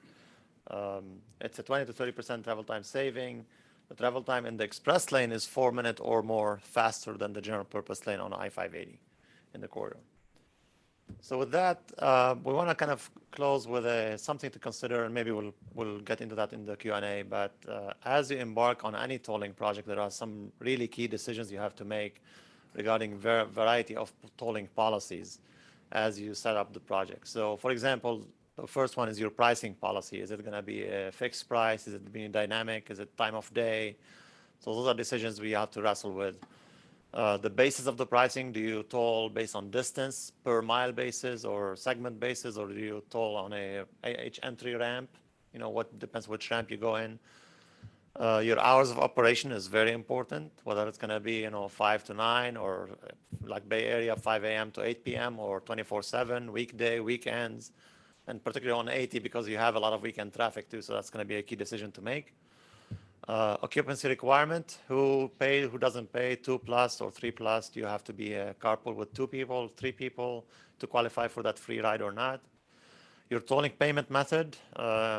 It's a 20 to 30% travel time saving. The travel time in the express lane is 4 minutes or more faster than the general purpose lane on I-580 in the corridor. So with that, we want to kind of close with something to consider, and maybe we'll get into that in the Q&A. But as you embark on any tolling project, there are some really key decisions you have to make regarding variety of tolling policies as you set up the project. So for example, the first one is your pricing policy. Is it going to be a fixed price? Is it being dynamic? Is it time of day? So those are decisions we have to wrestle with. The basis of the pricing, do you toll based on distance, per mile basis, or segment basis, or do you toll on each entry ramp? What depends which ramp you go in. Your hours of operation is very important, whether it's going to be 5 to 9, or like Bay Area 5 a.m. to 8 p.m., or 24/7, weekday, weekends, and particularly on 80 because you have a lot of weekend traffic too, so that's going to be a key decision to make. Occupancy requirement, who pays, who doesn't pay, 2+ or 3+. Do you have to be a carpool with 2 people, 3 people to qualify for that free ride or not? Your tolling payment method,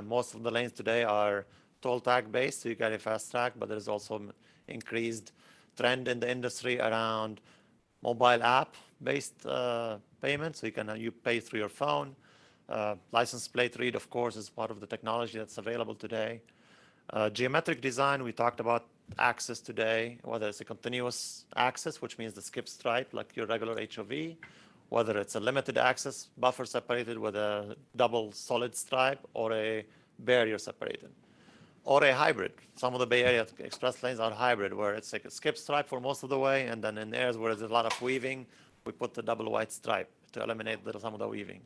most of the lanes today are toll tag based, so you get a fast track, but there's also increased trend in the industry around mobile app based payment, so you pay through your phone. License plate read, of course, is part of the technology that's available today. Geometric design, we talked about access today, whether it's a continuous access, which means the skip stripe, like your regular HOV, whether it's a limited access buffer separated with a double solid stripe or a barrier separated, or a hybrid. Some of the Bay Area express lanes are hybrid, where it's like a skip stripe for most of the way, and then in areas where there's a lot of weaving, we put the double white stripe to eliminate some of the weaving,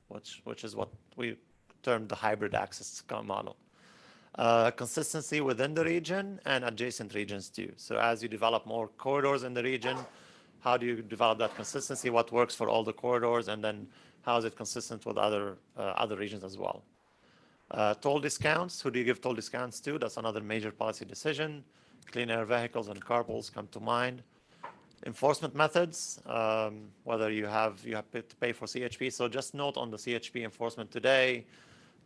which is what we term the hybrid access model. Consistency within the region and adjacent regions too. So as you develop more corridors in the region, how do you develop that consistency? What works for all the corridors, and then how is it consistent with other regions as well? Toll discounts, who do you give toll discounts to? That's another major policy decision. Clean air vehicles and carpools come to mind. Enforcement methods, whether you have to pay for CHP. So just note on the CHP enforcement today,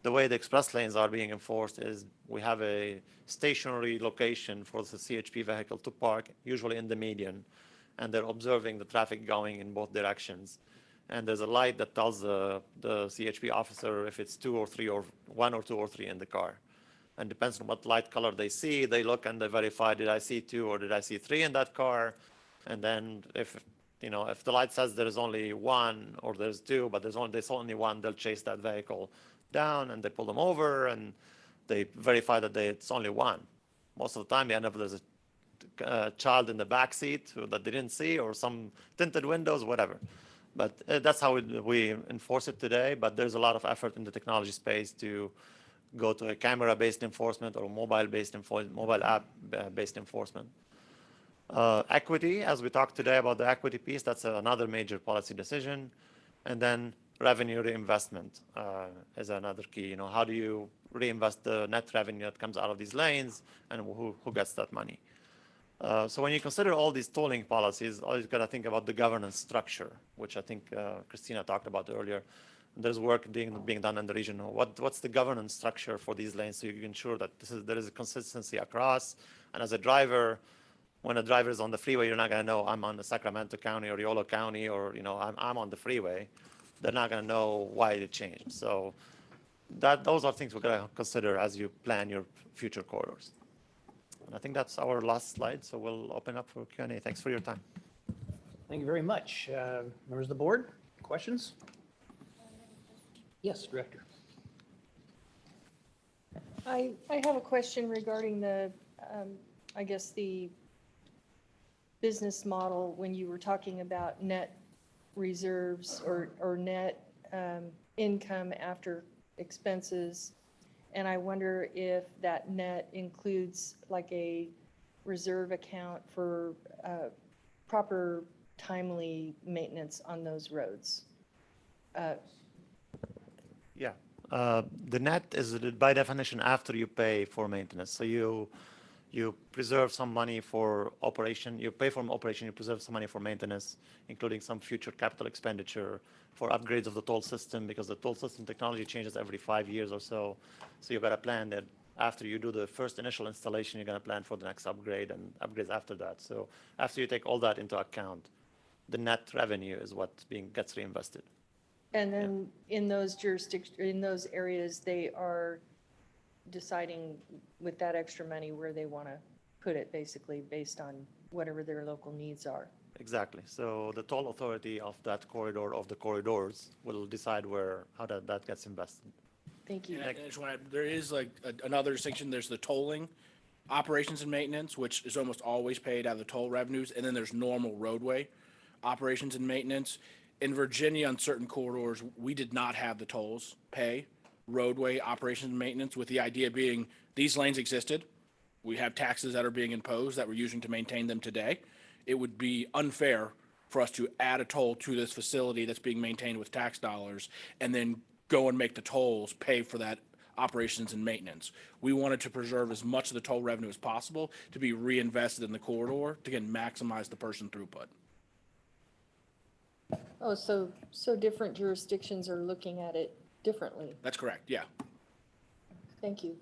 the way the express lanes are being enforced is we have a stationary location for the CHP vehicle to park, usually in the median, and they're observing the traffic going in both directions. And there's a light that tells the CHP officer if it's 2 or 3 or 1 or 2 or 3 in the car. And depends on what light color they see, they look and they verify, did I see 2 or did I see 3 in that car? And then if the light says there's only 1 or there's 2, but there's only 1, they'll chase that vehicle down and they pull them over and they verify that it's only 1. Most of the time, they end up there's a child in the back seat that they didn't see, or some tinted windows, whatever. But that's how we enforce it today. But there's a lot of effort in the technology space to go to a camera-based enforcement or mobile app-based enforcement. Equity, as we talked today about the equity piece, that's another major policy decision. And then revenue reinvestment is another key. How do you reinvest the net revenue that comes out of these lanes, and who gets that money? So when you consider all these tolling policies, always got to think about the governance structure, which I think Christina talked about earlier. There's work being done in the region. What's the governance structure for these lanes so you can ensure that there is a consistency across? And as a driver, when a driver is on the freeway, you're not going to know I'm on the Sacramento County or Yolo County, or I'm on the freeway. They're not going to know why it changed. So those are things we're going to consider as you plan your future corridors. And I think that's our last slide, so we'll open up for Q&A. Thanks for your time. Thank you very much. Members of the board, questions? Yes, Director. I have a question regarding the business model when you were talking about net reserves or net income after expenses. And I wonder if that net includes like a reserve account for proper timely maintenance on those roads. Yeah. The net is by definition after you pay for maintenance. So you preserve some money for operation. You pay for operation, you preserve some money for maintenance, including some future capital expenditure for upgrades of the toll system, because the toll system technology changes every 5 years or so. So you've got to plan that after you do the first initial installation, you're going to plan for the next upgrade and upgrades after that. So after you take all that into account, the net revenue is what gets reinvested. And then in those jurisdictions, in those areas, they are deciding with that extra money where they want to put it, basically based on whatever their local needs are. Exactly. So the toll authority of that corridor, of the corridors, will decide how that gets invested. Thank you. And I just want to, there is like another distinction. There's the tolling operations and maintenance, which is almost always paid out of the toll revenues. And then there's normal roadway operations and maintenance. In Virginia, on certain corridors, we did not have the tolls pay roadway operations and maintenance, with the idea being these lanes existed. We have taxes that are being imposed that we're using to maintain them today. It would be unfair for us to add a toll to this facility that's being maintained with tax dollars and then go and make the tolls pay for that operations and maintenance. We wanted to preserve as much of the toll revenue as possible to be reinvested in the corridor to, again, maximize the person throughput. Oh, so different jurisdictions are looking at it differently. That's correct, yeah. Thank you.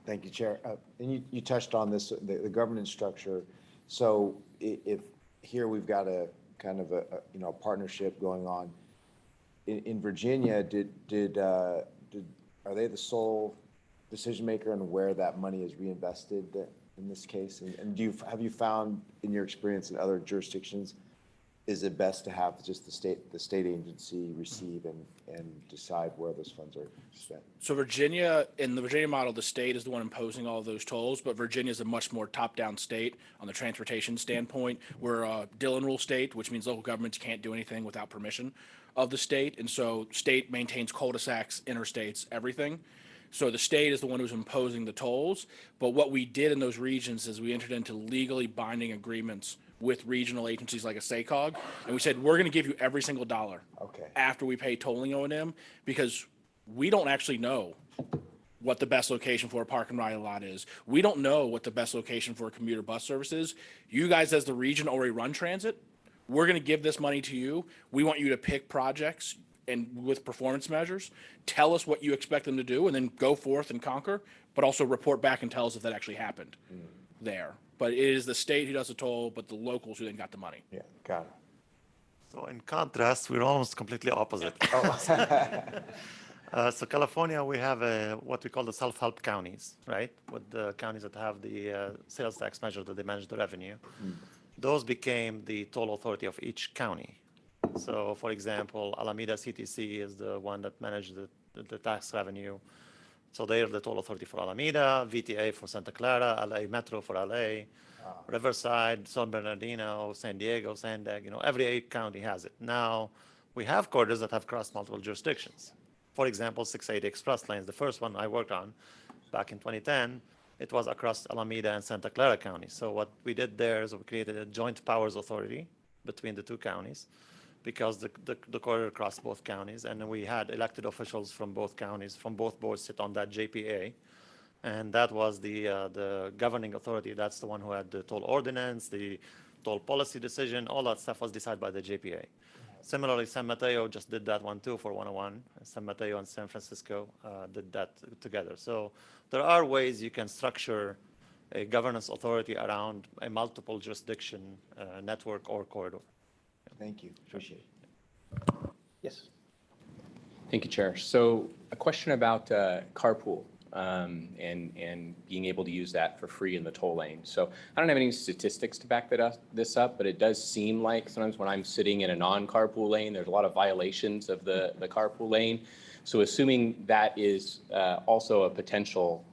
Thank you, Chair. And you touched on this, the governance structure. So if here we've got a kind of a partnership going on. In Virginia, are they the sole decision maker on where that money is reinvested in this case? And have you found in your experience in other jurisdictions, is it best to have just the state agency receive and decide where those funds are spent? So Virginia, in the Virginia model, the state is the one imposing all of those tolls, but Virginia is a much more top-down state on the transportation standpoint. We're a Dillon rule state, which means local governments can't do anything without permission of the state. And so state maintains cul-de-sacs, interstates, everything. So the state is the one who's imposing the tolls. But what we did in those regions is we entered into legally binding agreements with regional agencies like a SACOG, and we said, we're going to give you every single dollar after we pay tolling O&M, because we don't actually know what the best location for a park and ride lot is. We don't know what the best location for a commuter bus service is. You guys, as the region, already run transit. We're going to give this money to you. We want you to pick projects and with performance measures, tell us what you expect them to do, and then go forth and conquer, but also report back and tell us if that actually happened there. But it is the state who does the toll, but the locals who then got the money. Yeah, got it. So in contrast, we're almost completely opposite. So California, we have what we call the self-help counties, right? With the counties that have the sales tax measure that they manage the revenue. Those became the toll authority of each county. So for example, Alameda CTC is the one that managed the tax revenue. So they are the toll authority for Alameda, VTA for Santa Clara, LA Metro for LA, Riverside, San Bernardino, San Diego, Sandag, every 8 county has it. Now, we have corridors that have crossed multiple jurisdictions. For example, 680 Express Lanes, the first one I worked on back in 2010, it was across Alameda and Santa Clara counties. So what we did there is we created a joint powers authority between the 2 counties, because the corridor crossed both counties, and then we had elected officials from both counties, from both boards, sit on that JPA, and that was the governing authority. That's the one who had the toll ordinance, the toll policy decision, all that stuff was decided by the JPA. Similarly, San Mateo just did that one too for 101. San Mateo and San Francisco did that together. So there are ways you can structure a governance authority around a multiple jurisdiction network or corridor. Thank you. Appreciate it. Yes. Thank you, Chair. So a question about carpool and being able to use that for free in the toll lane. So I don't have any statistics to back this up, but it does seem like sometimes when I'm sitting in a non-carpool lane, there's a lot of violations of the carpool lane. So assuming that is also a potential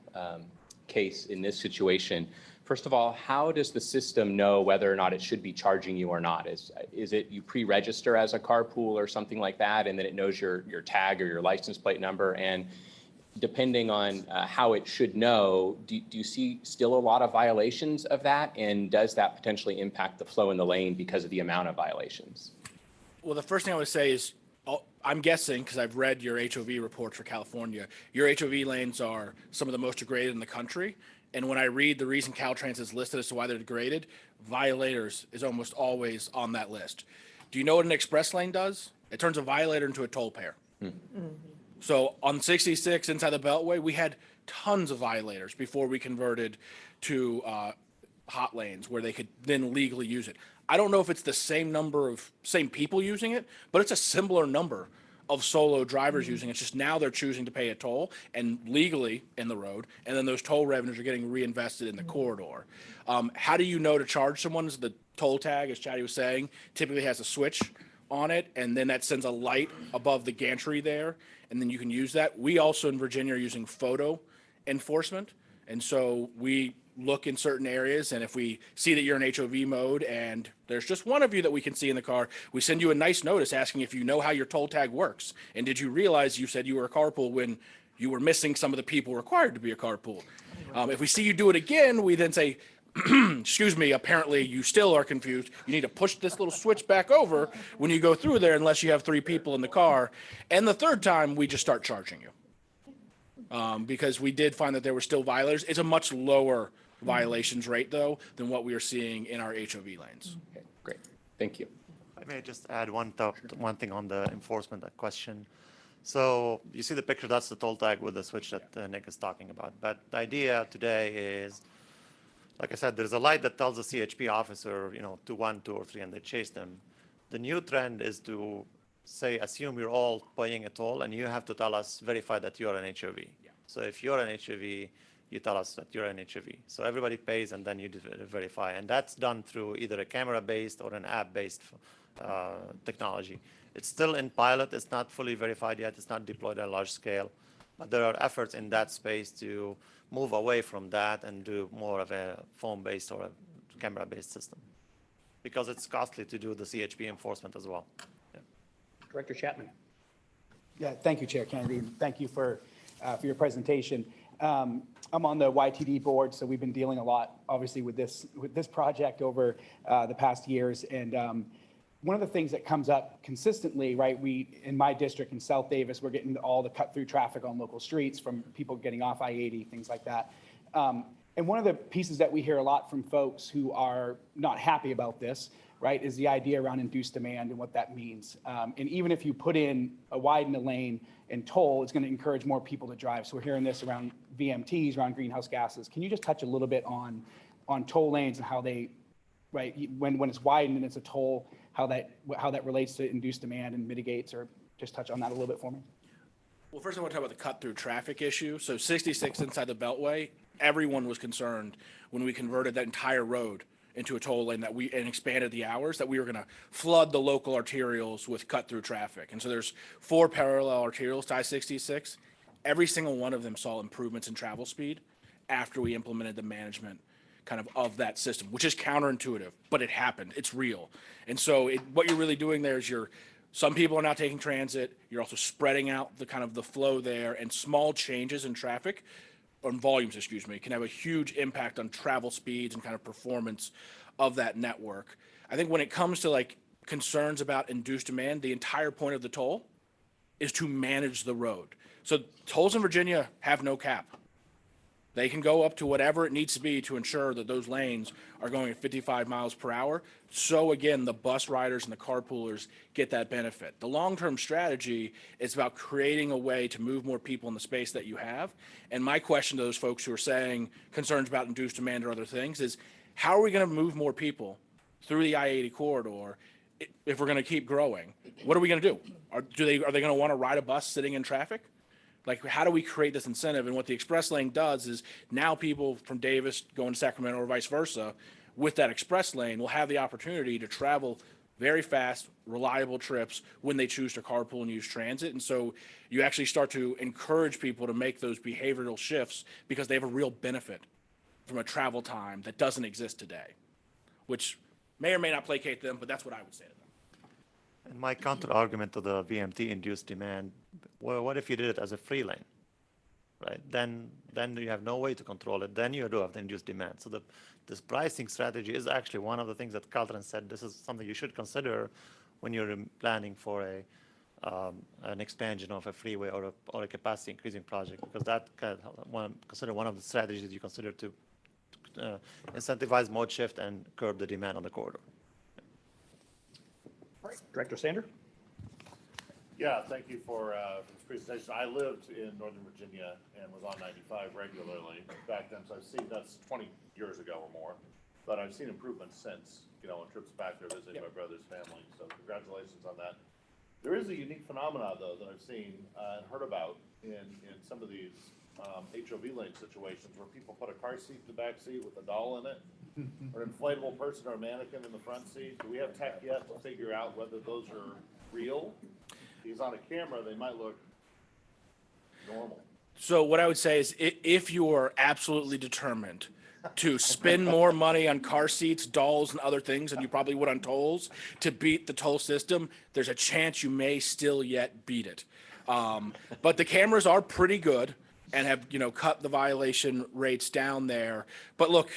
case in this situation, first of all, how does the system know whether or not it should be charging you or not? Is it you pre-register as a carpool or something like that, and then it knows your tag or your license plate number? And depending on how it should know, do you see still a lot of violations of that? And does that potentially impact the flow in the lane because of the amount of violations? Well, the first thing I would say is, I'm guessing, because I've read your HOV reports for California, your HOV lanes are some of the most degraded in the country. And when I read the reason Caltrans is listed as to why they're degraded, violators is almost always on that list. Do you know what an express lane does? It turns a violator into a toll payer. So on 66 inside the Beltway, we had tons of violators before we converted to hot lanes where they could then legally use it. I don't know if it's the same people using it, but it's a similar number of solo drivers using it. It's just now they're choosing to pay a toll and legally in the road, and then those toll revenues are getting reinvested in the corridor. How do you know to charge someone? The toll tag, as Chatty was saying, typically has a switch on it, and then that sends a light above the gantry there, and then you can use that. We also in Virginia are using photo enforcement, and so we look in certain areas, and if we see that you're in HOV mode and there's just one of you that we can see in the car, we send you a nice notice asking if you know how your toll tag works, and did you realize you said you were a carpool when you were missing some of the people required to be a carpool. If we see you do it again, we then say, excuse me, apparently you still are confused. You need to push this little switch back over when you go through there unless you have 3 people in the car. And the third time, we just start charging you. Because we did find that there were still violators. It's a much lower violations rate, though, than what we are seeing in our HOV lanes. Okay, great. Thank you. I may just add one thing on the enforcement question. So you see the picture, that's the toll tag with the switch that Nick is talking about. But the idea today is, like I said, there's a light that tells the CHP officer, to 1, 2, or 3, and they chase them. The new trend is to say, assume you're all paying a toll, and you have to tell us, verify that you're an HOV. So if you're an HOV, you tell us that you're an HOV. So everybody pays and then you verify. And that's done through either a camera-based or an app-based technology. It's still in pilot. It's not fully verified yet. It's not deployed at a large scale. But there are efforts in that space to move away from that and do more of a phone-based or a camera-based system, because it's costly to do the CHP enforcement as well. Yeah. Director Chapman. Yeah, thank you, Chair Kennedy, and thank you for your presentation. I'm on the YTD board, so we've been dealing a lot, obviously, with this project over the past years. And one of the things that comes up consistently, right, in my district in South Davis, we're getting all the cut-through traffic on local streets from people getting off I-80, things like that. And one of the pieces that we hear a lot from folks who are not happy about this, right, is the idea around induced demand and what that means. And even if you put in a widen the lane and toll, it's going to encourage more people to drive. So we're hearing this around VMTs, around greenhouse gases. Can you just touch a little bit on toll lanes and how they, right, when it's widened and it's a toll, how that relates to induced demand and mitigates, or just touch on that a little bit for me? Well, first I want to talk about the cut-through traffic issue. So 66 inside the Beltway, everyone was concerned when we converted that entire road into a toll lane and expanded the hours, that we were going to flood the local arterials with cut-through traffic. And so there's 4 parallel arterials to I-66. Every single one of them saw improvements in travel speed after we implemented the management of that system, which is counterintuitive, but it happened. It's real. And so what you're really doing there is some people are now taking transit. You're also spreading out the flow there, and small changes in traffic, on volumes, excuse me, can have a huge impact on travel speeds and performance of that network. I think when it comes to concerns about induced demand, the entire point of the toll is to manage the road. So tolls in Virginia have no cap. They can go up to whatever it needs to be to ensure that those lanes are going at 55 miles per hour. So again, the bus riders and the carpoolers get that benefit. The long-term strategy is about creating a way to move more people in the space that you have. And my question to those folks who are saying concerns about induced demand or other things is, how are we going to move more people through the I-80 corridor if we're going to keep growing? What are we going to do? Are they going to want to ride a bus sitting in traffic? How do we create this incentive? And what the express lane does is now people from Davis going to Sacramento or vice versa with that express lane will have the opportunity to travel very fast, reliable trips when they choose to carpool and use transit. And so you actually start to encourage people to make those behavioral shifts because they have a real benefit from a travel time that doesn't exist today, which may or may not placate them, but that's what I would say to them. And my counter argument to the VMT induced demand, well, what if you did it as a free lane, right? Then you have no way to control it. Then you do have the induced demand. So this pricing strategy is actually one of the things that Caltran said, this is something you should consider when you're planning for an expansion of a freeway or a capacity increasing project, because that consider one of the strategies you consider to incentivize mode shift and curb the demand on the corridor. Director Sander? Yeah, thank you for this presentation. I lived in Northern Virginia and was on 95 regularly back then, so I've seen, that's 20 years ago or more, but I've seen improvements since, on trips back there visiting my brother's family, so congratulations on that. There is a unique phenomena, though, that I've seen and heard about in some of these HOV lane situations where people put a car seat in the back seat with a doll in it, or an inflatable person or a mannequin in the front seat. Do we have tech yet to figure out whether those are real? Because on a camera, they might look normal. So what I would say is if you are absolutely determined to spend more money on car seats, dolls, and other things than you probably would on tolls to beat the toll system, there's a chance you may still yet beat it. But the cameras are pretty good and have, cut the violation rates down there. But look,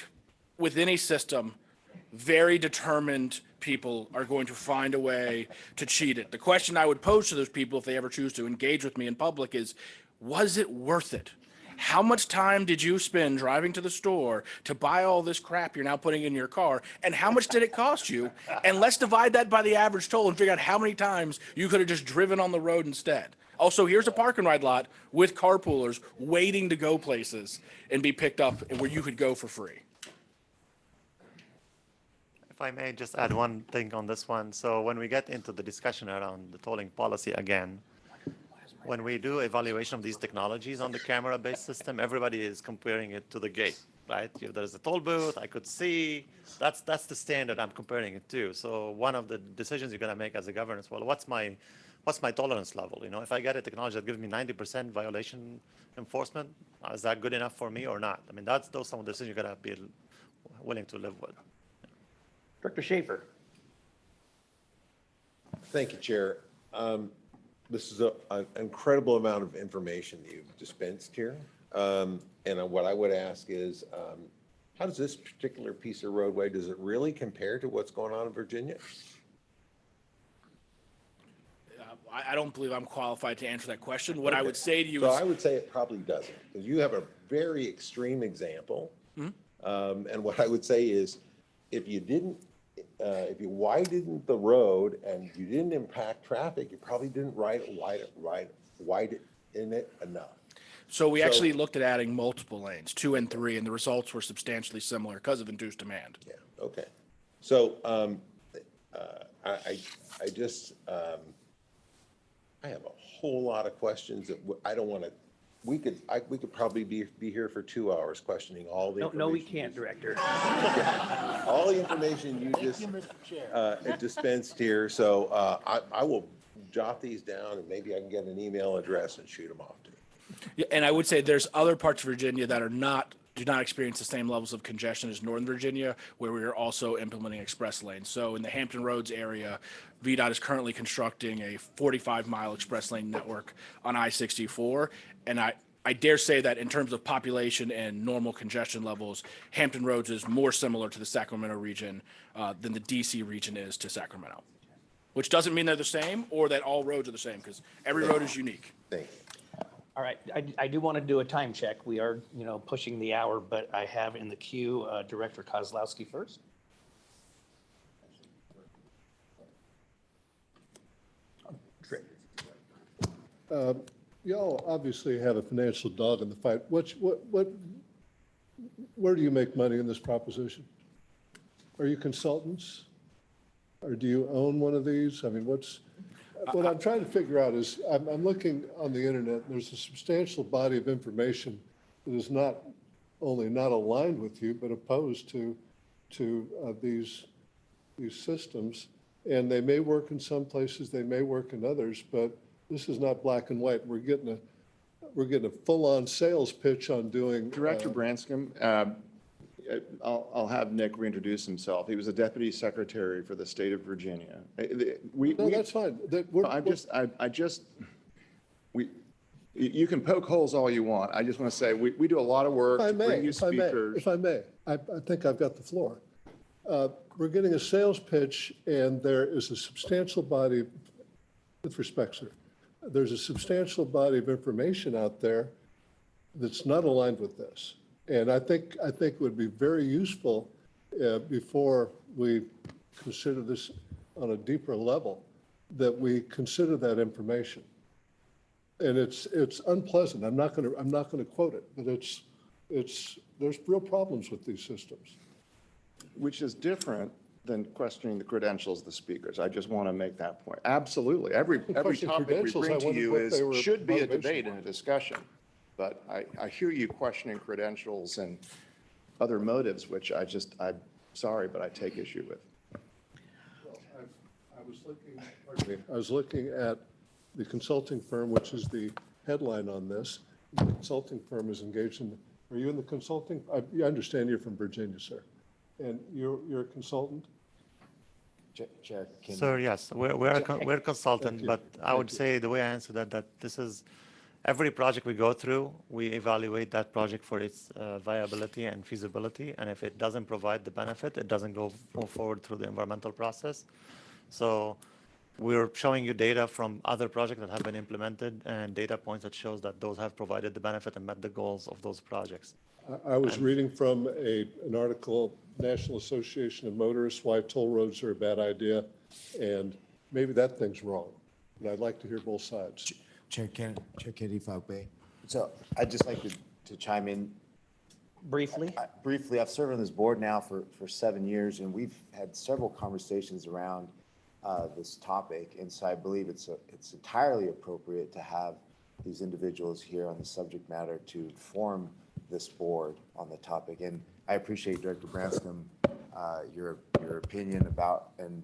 with any system, very determined people are going to find a way to cheat it. The question I would pose to those people if they ever choose to engage with me in public is, was it worth it? How much time did you spend driving to the store to buy all this crap you're now putting in your car? And how much did it cost you? And let's divide that by the average toll and figure out how many times you could have just driven on the road instead. Also, here's a park and ride lot with carpoolers waiting to go places and be picked up and where you could go for free. If I may just add one thing on this one. So when we get into the discussion around the tolling policy again, when we do evaluation of these technologies on the camera-based system, everybody is comparing it to the gate, right? If there's a toll booth, I could see, that's the standard I'm comparing it to. So one of the decisions you're gonna make as a governor is, well, what's my tolerance level? You know, if I get a technology that gives me 90% violation enforcement, is that good enough for me or not? I mean, those some of the decisions you're gonna be willing to live with. Director Schaefer. Thank you, Chair. This is an incredible amount of information that you've dispensed here. And what I would ask is, how does this particular piece of roadway, does it really compare to what's going on in Virginia? I don't believe I'm qualified to answer that question. What I would say to you So is. I would say it probably doesn't, because you have a very extreme example. And what I would say is, if you widened the road and you didn't impact traffic, you probably didn't widen it enough. So we actually looked at adding multiple lanes, 2 and 3, and the results were substantially similar because of induced demand. Yeah, okay. So I have a whole lot of questions that I don't want to, we could probably be here for 2 hours questioning all the information. No, we can't, Director. All the information you just dispensed here. So I will jot these down and maybe I can get an email address and shoot them off to you. Yeah, and I would say there's other parts of Virginia that do not experience the same levels of congestion as Northern Virginia, where we are also implementing express lanes. So in the Hampton Roads area, VDOT is currently constructing a 45-mile express lane network on I-64. And I dare say that in terms of population and normal congestion levels, Hampton Roads is more similar to the Sacramento region than the DC region is to Sacramento, which doesn't mean they're the same or that all roads are the same, because every road is unique. Thank you. All right, I do want to do a time check. We are, pushing the hour, but I have in the queue Director Kozlowski first. Y'all obviously have a financial dog in the fight. Where do you make money in this proposition? Are you consultants? Or do you own one of these? I mean, what I'm trying to figure out is, I'm looking on the internet, and there's a substantial body of information that is not only not aligned with you, but opposed to these systems. And they may work in some places, they may work in others, but this is not black and white. We're getting a full-on sales pitch on doing. Director Branscombe, I'll have Nick reintroduce himself. He was a deputy secretary for the state of Virginia. No, that's fine. You can poke holes all you want. I just want to say, we do a lot of work to bring you speakers. If I may, I think I've got the floor. We're getting a sales pitch, and there is a substantial body, with respect, sir, there's a substantial body of information out there that's not aligned with this. And I think it would be very useful before we consider this on a deeper level, that we consider that information. And it's unpleasant. I'm not going to quote it, but there's real problems with these systems. Which is different than questioning the credentials of the speakers. I just want to make that point. Absolutely. Every topic we bring to you should be a debate and a discussion. But I hear you questioning credentials and other motives, which I'm sorry, but I take issue with. Well, I was looking at the consulting firm, which is the headline on this. The consulting firm is engaged in, are you in the consulting? I understand you're from Virginia, sir. And you're a consultant? Chair, Sir, yes, we're consultant, but I would say the way I answer that this is, every project we go through, we evaluate that project for its viability and feasibility. And if it doesn't provide the benefit, it doesn't move forward through the environmental process. So we're showing you data from other projects that have been implemented and data points that shows that those have provided the benefit and met the goals of those projects. I was reading from an article, National Association of Motorists, Why Toll Roads Are a Bad Idea, and maybe that thing's wrong. But I'd like to hear both sides. Chair Kennedy, if I may. So I'd just like to chime in. Briefly? Briefly, I've served on this board now for 7 years, and we've had several conversations around this topic. And so I believe it's entirely appropriate to have these individuals here on the subject matter to inform this board on the topic. And I appreciate Director Branscombe, your opinion about and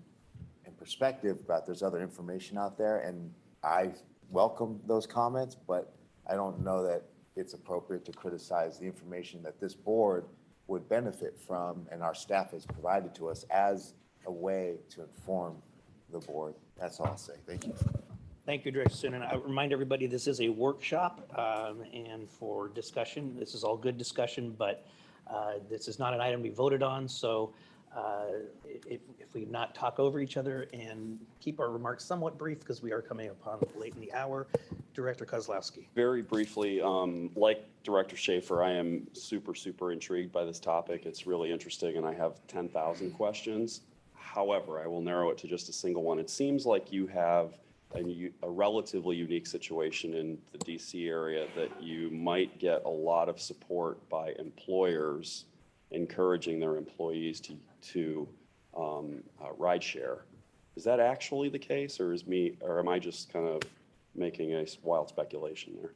perspective about there's other information out there. And I welcome those comments, but I don't know that it's appropriate to criticize the information that this board would benefit from and our staff has provided to us as a way to inform the board. That's all I'll say. Thank you. Thank you, Director Soonen. I remind everybody, this is a workshop and for discussion. This is all good discussion, but this is not an item to be voted on. So if we not talk over each other and keep our remarks somewhat brief, because we are coming upon late in the hour. Director Kozlowski. Very briefly, like Director Schaefer, I am super intrigued by this topic. It's really interesting, and I have 10,000 questions. However, I will narrow it to just a single one. It seems like you have a relatively unique situation in the DC area that you might get a lot of support by employers encouraging their employees to ride share. Is that actually the case, or am I just kind of making a wild speculation there?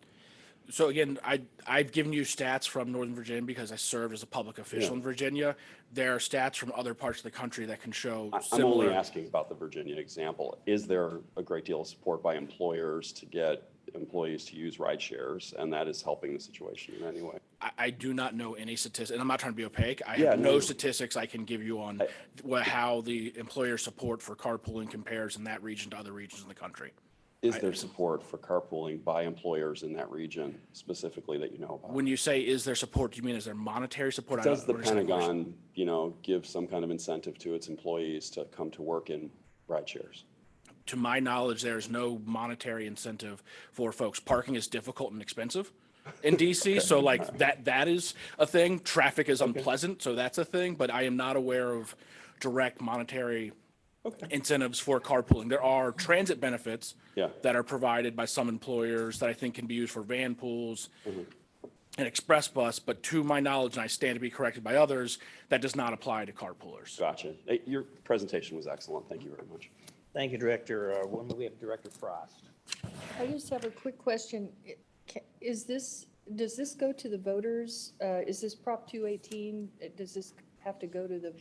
So again, I've given you stats from Northern Virginia because I served as a public official in Virginia. There are stats from other parts of the country that can show I'm only asking about the Virginia example. Is there a great deal of support by employers to get employees to use ride shares, and that is helping the situation in any way? I do not know any statistics, and I'm not trying to be opaque. I have no statistics I can give you on how the employer support for carpooling compares in that region to other regions in the country. Is there support for carpooling by employers in that region specifically that you know about? When you say is there support, do you mean is there monetary support? Does the Pentagon, give some kind of incentive to its employees to come to work in ride shares? To my knowledge, there's no monetary incentive for folks. Parking is difficult and expensive in DC, so like that is a thing. Traffic is unpleasant, so that's a thing. But I am not aware of direct monetary incentives for carpooling. There are transit benefits that are provided by some employers that I think can be used for van pools and express bus, but to my knowledge, and I stand to be corrected by others, that does not apply to carpoolers. Gotcha. Your presentation was excellent. Thank you very much. Thank you, Director. We have Director Frost. I just have a quick question. Does this go to the voters? Is this Prop 218? Does this have to go to the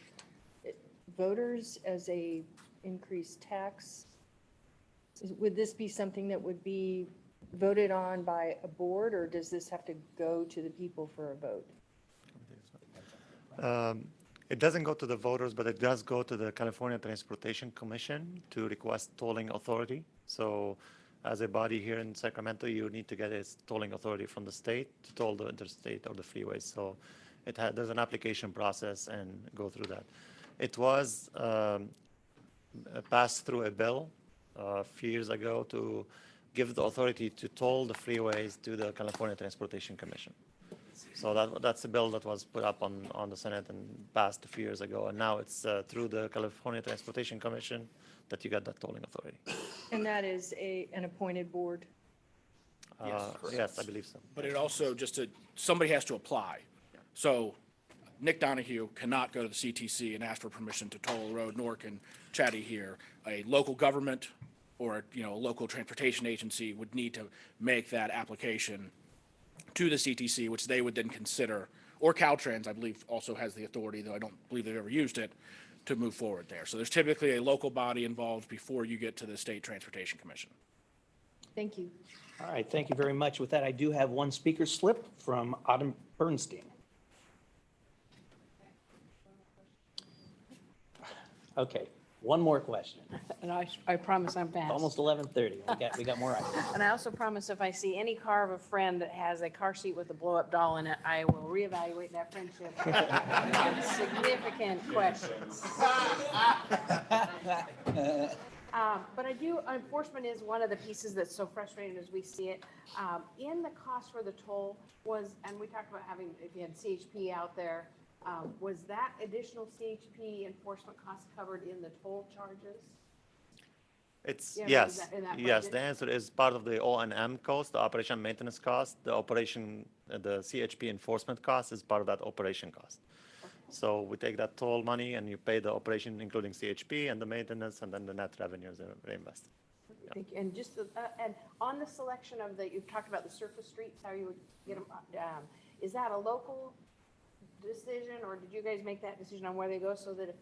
voters as a increased tax? Would this be something that would be voted on by a board, or does this have to go to the people for a vote? It doesn't go to the voters, but it does go to the California Transportation Commission to request tolling authority. So as a body here in Sacramento, you need to get a tolling authority from the state to toll the interstate or the freeways. So there's an application process and go through that. It was passed through a bill a few years ago to give the authority to toll the freeways to the California Transportation Commission. So that's a bill that was put up on the Senate and passed a few years ago. And now it's through the California Transportation Commission that you get that tolling authority. And that is an appointed board? Yes, I believe so. But it also somebody has to apply. So Nick Donahue cannot go to the CTC and ask for permission to toll a road, nor can Chatty here. A local government or a local transportation agency would need to make that application to the CTC, which they would then consider, or Caltrans, I believe, also has the authority, though I don't believe they've ever used it, to move forward there. So there's typically a local body involved before you get to the State Transportation Commission. Thank you. All right, thank you very much. With that, I do have one speaker slip from Autumn Bernstein. Okay, one more question. And I promise I'm fast. Almost 11:30. We got more items. And I also promise if I see any car of a friend that has a car seat with a blow-up doll in it, I will reevaluate that friendship. Significant questions. But enforcement is one of the pieces that's so frustrating as we see it. In the cost for the toll and we talked about having, if you had CHP out there, was that additional CHP enforcement cost covered in the toll charges? Yes. The answer is part of the O&M cost, the operation maintenance cost. The CHP enforcement cost is part of that operation cost. So we take that toll money and you pay the operation, including CHP and the maintenance, and then the net revenues are reinvested. Thank you. And just, and on the selection of the, you've talked about the surface streets, how you would get them, is that a local decision, or did you guys make that decision on where they go so that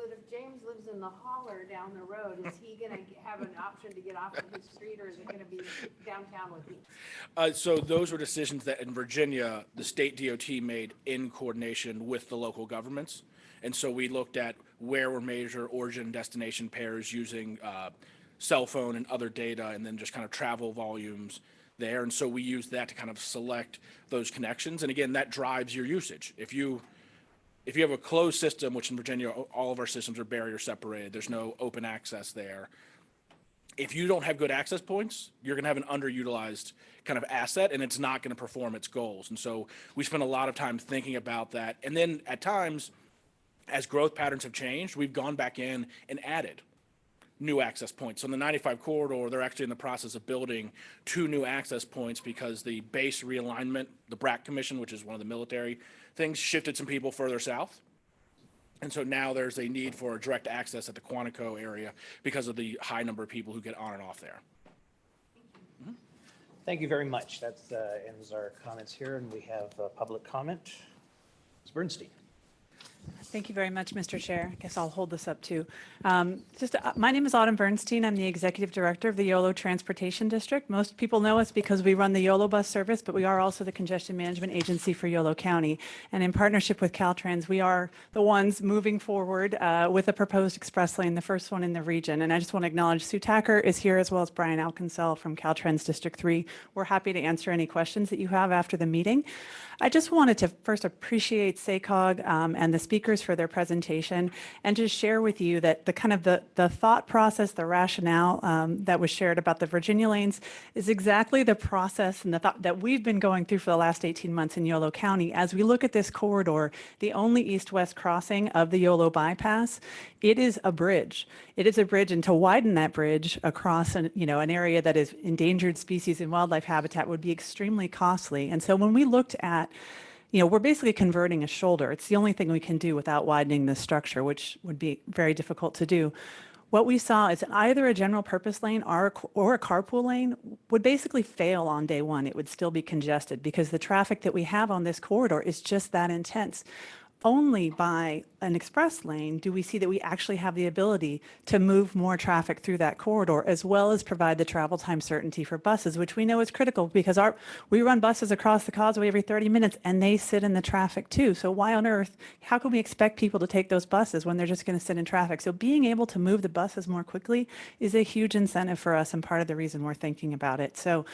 if James lives in the holler down the road, is he gonna have an option to get off of his street, or is it gonna be downtown with me? So those were decisions that in Virginia, the state DOT made in coordination with the local governments. And so we looked at where were major origin destination pairs using cell phone and other data, and then just kind of travel volumes there. And so we used that to kind of select those connections. And again, that drives your usage. If you have a closed system, which in Virginia, all of our systems are barrier separated, there's no open access there. If you don't have good access points, you're going to have an underutilized kind of asset, and it's not going to perform its goals. And so we spent a lot of time thinking about that. And then at times, as growth patterns have changed, we've gone back in and added new access points. So in the 95 corridor, they're actually in the process of building 2 new access points because the base realignment, the BRAC Commission, which is one of the military things, shifted some people further south. And so now there's a need for direct access at the Quantico area because of the high number of people who get on and off there. Thank you very much. That ends our comments here, and we have public comment. Ms. Bernstein. Thank you very much, Mr. Chair. I guess I'll hold this up too. My name is Autumn Bernstein. I'm the Executive Director of the YOLO Transportation District. Most people know us because we run the YOLO bus service, but we are also the Congestion Management Agency for YOLO County. And in partnership with Caltrans, we are the ones moving forward with a proposed express lane, the first one in the region. And I just want to acknowledge Sue Tacker is here, as well as Brian Alkinsell from Caltrans District 3. We're happy to answer any questions that you have after the meeting. I just wanted to first appreciate SACOG and the speakers for their presentation, and just share with you that the thought process, the rationale that was shared about the Virginia lanes is exactly the process and the thought that we've been going through for the last 18 months in YOLO County. As we look at this corridor, the only east-west crossing of the YOLO bypass, it is a bridge. It is a bridge, and to widen that bridge across an area that is endangered species and wildlife habitat would be extremely costly. And so when we looked at, we're basically converting a shoulder. It's the only thing we can do without widening the structure, which would be very difficult to do. What we saw is either a general purpose lane or a carpool lane would basically fail on day one. It would still be congested because the traffic that we have on this corridor is just that intense. Only by an express lane do we see that we actually have the ability to move more traffic through that corridor, as well as provide the travel time certainty for buses, which we know is critical because we run buses across the causeway every 30 minutes and they sit in the traffic too. So why on earth, how can we expect people to take those buses when they're just going to sit in traffic? So being able to move the buses more quickly is a huge incentive for us and part of the reason we're thinking about it. So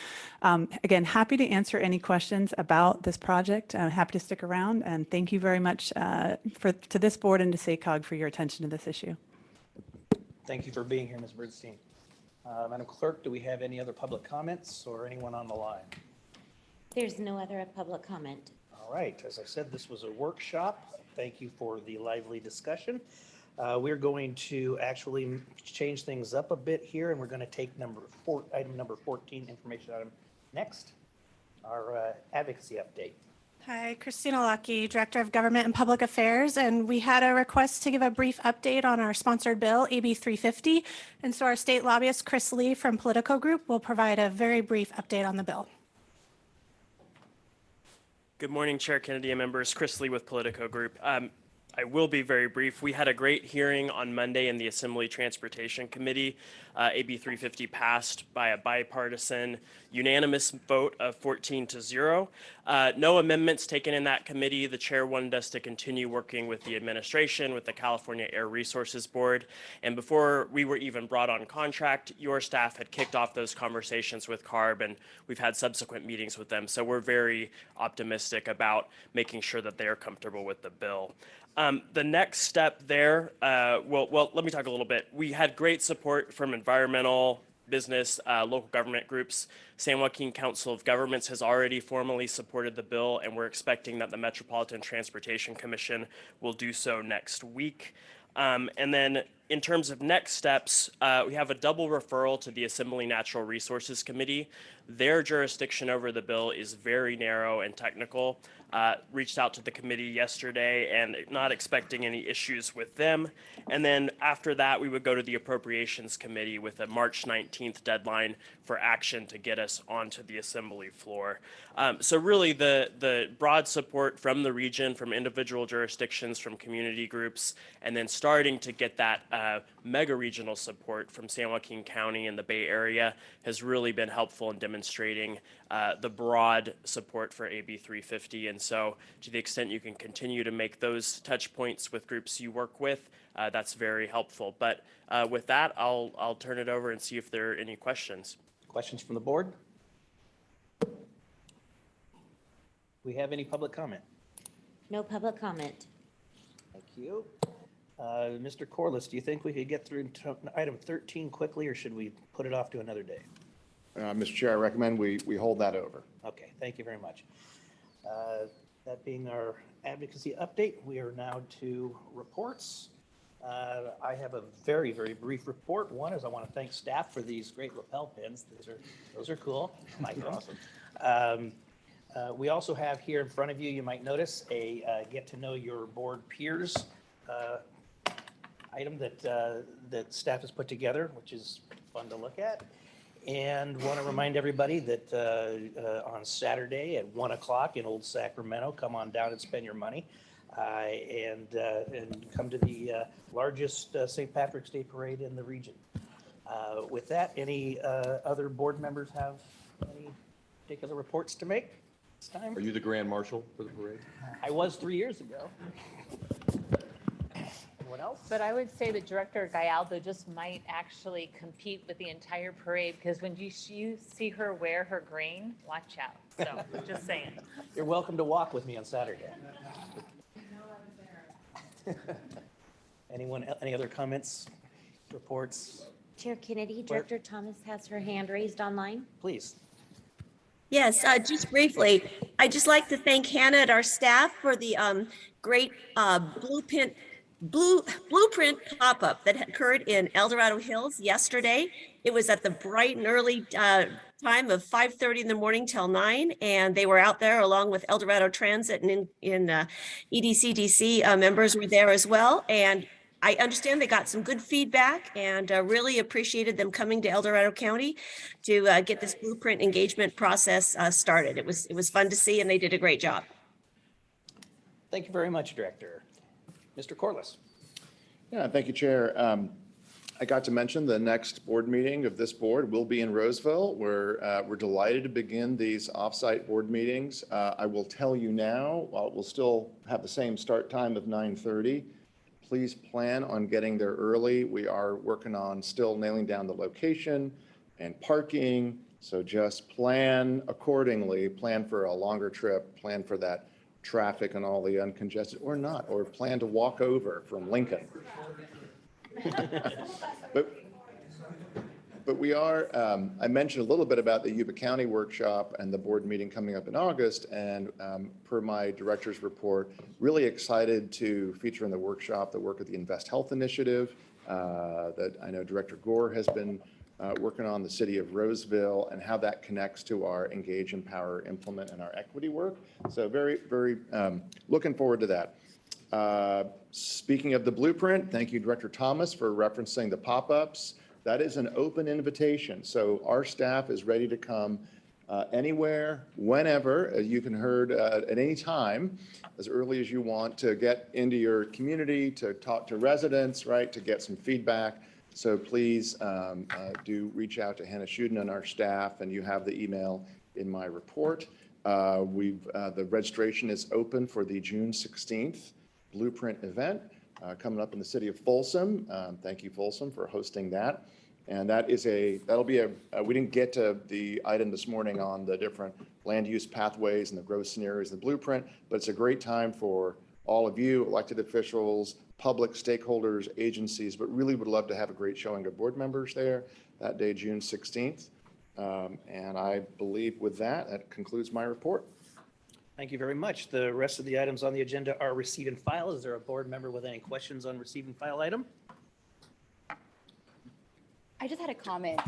again, happy to answer any questions about this project. Happy to stick around, and thank you very much to this board and to SACOG for your attention to this issue. Thank you for being here, Ms. Bernstein. Madam Clerk, do we have any other public comments or anyone on the line? There's no other public comment. All right. As I said, this was a workshop. Thank you for the lively discussion. We're going to actually change things up a bit here, and we're going to take item number 14, information item, next, our advocacy update. Hi, Christina Lucky, Director of Government and Public Affairs, and we had a request to give a brief update on our sponsored bill, AB 350, and so our state lobbyist, Chris Lee from Politico Group, will provide a very brief update on the bill. Good morning, Chair Kennedy and members. Chris Lee with Politico Group. I will be very brief. We had a great hearing on Monday in the Assembly Transportation Committee. AB 350 passed by a bipartisan unanimous vote of 14-0. No amendments taken in that committee. The chair wanted us to continue working with the administration, with the California Air Resources Board. And before we were even brought on contract, your staff had kicked off those conversations with CARB, and we've had subsequent meetings with them. So we're very optimistic about making sure that they are comfortable with the bill. The next step there, well, let me talk a little bit. We had great support from environmental, business, local government groups. San Joaquin Council of Governments has already formally supported the bill, and we're expecting that the Metropolitan Transportation Commission will do so next week. And then in terms of next steps, we have a double referral to the Assembly Natural Resources Committee. Their jurisdiction over the bill is very narrow and technical. Reached out to the committee yesterday and not expecting any issues with them. And then after that, we would go to the Appropriations Committee with a March 19th deadline for action to get us onto the Assembly floor. So really the broad support from the region, from individual jurisdictions, from community groups, and then starting to get that mega regional support from San Joaquin County and the Bay Area has really been helpful in demonstrating the broad support for AB 350. And so to the extent you can continue to make those touch points with groups you work with, that's very helpful. But with that, I'll turn it over and see if there are any questions. Questions from the board? We have any public comment? No public comment. Thank you. Mr. Corliss, do you think we could get through to item 13 quickly, or should we put it off to another day? Mr. Chair, I recommend we hold that over. Okay, thank you very much. That being our advocacy update, we are now to reports. I have a very, very brief report. One is I want to thank staff for these great lapel pins. Those are cool. I like them. We also have here in front of you, you might notice, a get to know your board peers item that staff has put together, which is fun to look at. And want to remind everybody that on Saturday at 1 o'clock in Old Sacramento, come on down and spend your money. And come to the largest St. Patrick's Day parade in the region. With that, any other board members have any particular reports to make this time? Are you the grand marshal for the parade? I was 3 years ago. Anyone else? But I would say that Director Gallardo just might actually compete with the entire parade, because when you see her wear her green, watch out. So just saying. You're welcome to walk with me on Saturday. Anyone, any other comments, reports? Chair Kennedy, Director Thomas has her hand raised online. Please. Yes, just briefly, I'd just like to thank Hannah and our staff for the great blueprint pop-up that occurred in El Dorado Hills yesterday. It was at the bright and early time of 5:30 in the morning till 9, and they were out there along with El Dorado Transit and EDCDC members were there as well. And I understand they got some good feedback and really appreciated them coming to El Dorado County to get this blueprint engagement process started. It was fun to see, and they did a great job. Thank you very much, Director. Mr. Corliss. Yeah, thank you, Chair. I got to mention the next board meeting of this board will be in Roseville. We're delighted to begin these offsite board meetings. I will tell you now, while we'll still have the same start time of 9:30, please plan on getting there early. We are working on still nailing down the location and parking. So just plan accordingly, plan for a longer trip, plan for that traffic and all the uncongested, or not, or plan to walk over from Lincoln. But we are, I mentioned a little bit about the Yuba County workshop and the board meeting coming up in August, and per my director's report, really excited to feature in the workshop the work of the Invest Health Initiative that I know Director Gore has been working on, the city of Roseville, and how that connects to our Engage, Empower, Implement, and our equity work. So very, very looking forward to that. Speaking of the blueprint, thank you, Director Thomas, for referencing the pop-ups. That is an open invitation. So our staff is ready to come anywhere, whenever. You can heard at any time, as early as you want, to get into your community, to talk to residents, right, to get some feedback. So please do reach out to Hannah Shuden and our staff, and you have the email in my report. The registration is open for the June 16th Blueprint event coming up in the city of Folsom. Thank you, Folsom, for hosting that. And that'll be we didn't get to the item this morning on the different land use pathways and the growth scenarios, the blueprint, but it's a great time for all of you, elected officials, public stakeholders, agencies, but really would love to have a great showing of board members there that day, June 16th. And I believe with that, that concludes my report. Thank you very much. The rest of the items on the agenda are receive and file. Is there a board member with any questions on receive and file item? I just had a comment.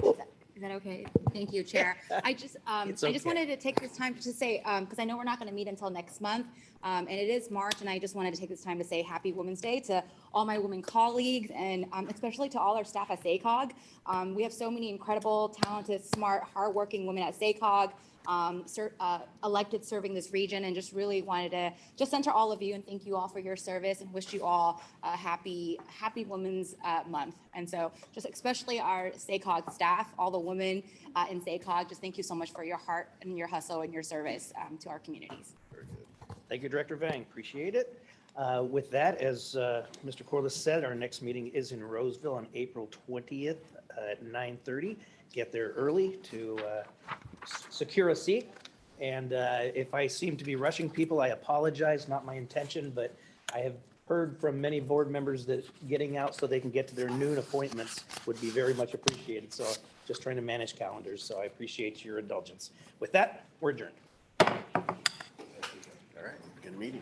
Is that okay? Thank you, Chair. I just okay. wanted to take this time to say, because I know we're not going to meet until next month, and it is March, and I just wanted to take this time to say Happy Women's Day to all my women colleagues, and especially to all our staff at SACOG. We have so many incredible, talented, smart, hardworking women at SACOG, elected serving this region, and just really wanted to just center all of you and thank you all for your service and wish you all a happy Women's Month. And so just especially our SACOG staff, all the women in SACOG, just thank you so much for your heart and your hustle and your service to our communities. Very good. Thank you, Director Vang. Appreciate it. With that, as Mr. Corliss said, our next meeting is in Roseville on April 20th at 9:30. Get there early to secure a seat. And if I seem to be rushing people, I apologize, not my intention, but I have heard from many board members that getting out so they can get to their noon appointments would be very much appreciated. So just trying to manage calendars. So I appreciate your indulgence. With that, we're adjourned. All right, good meeting.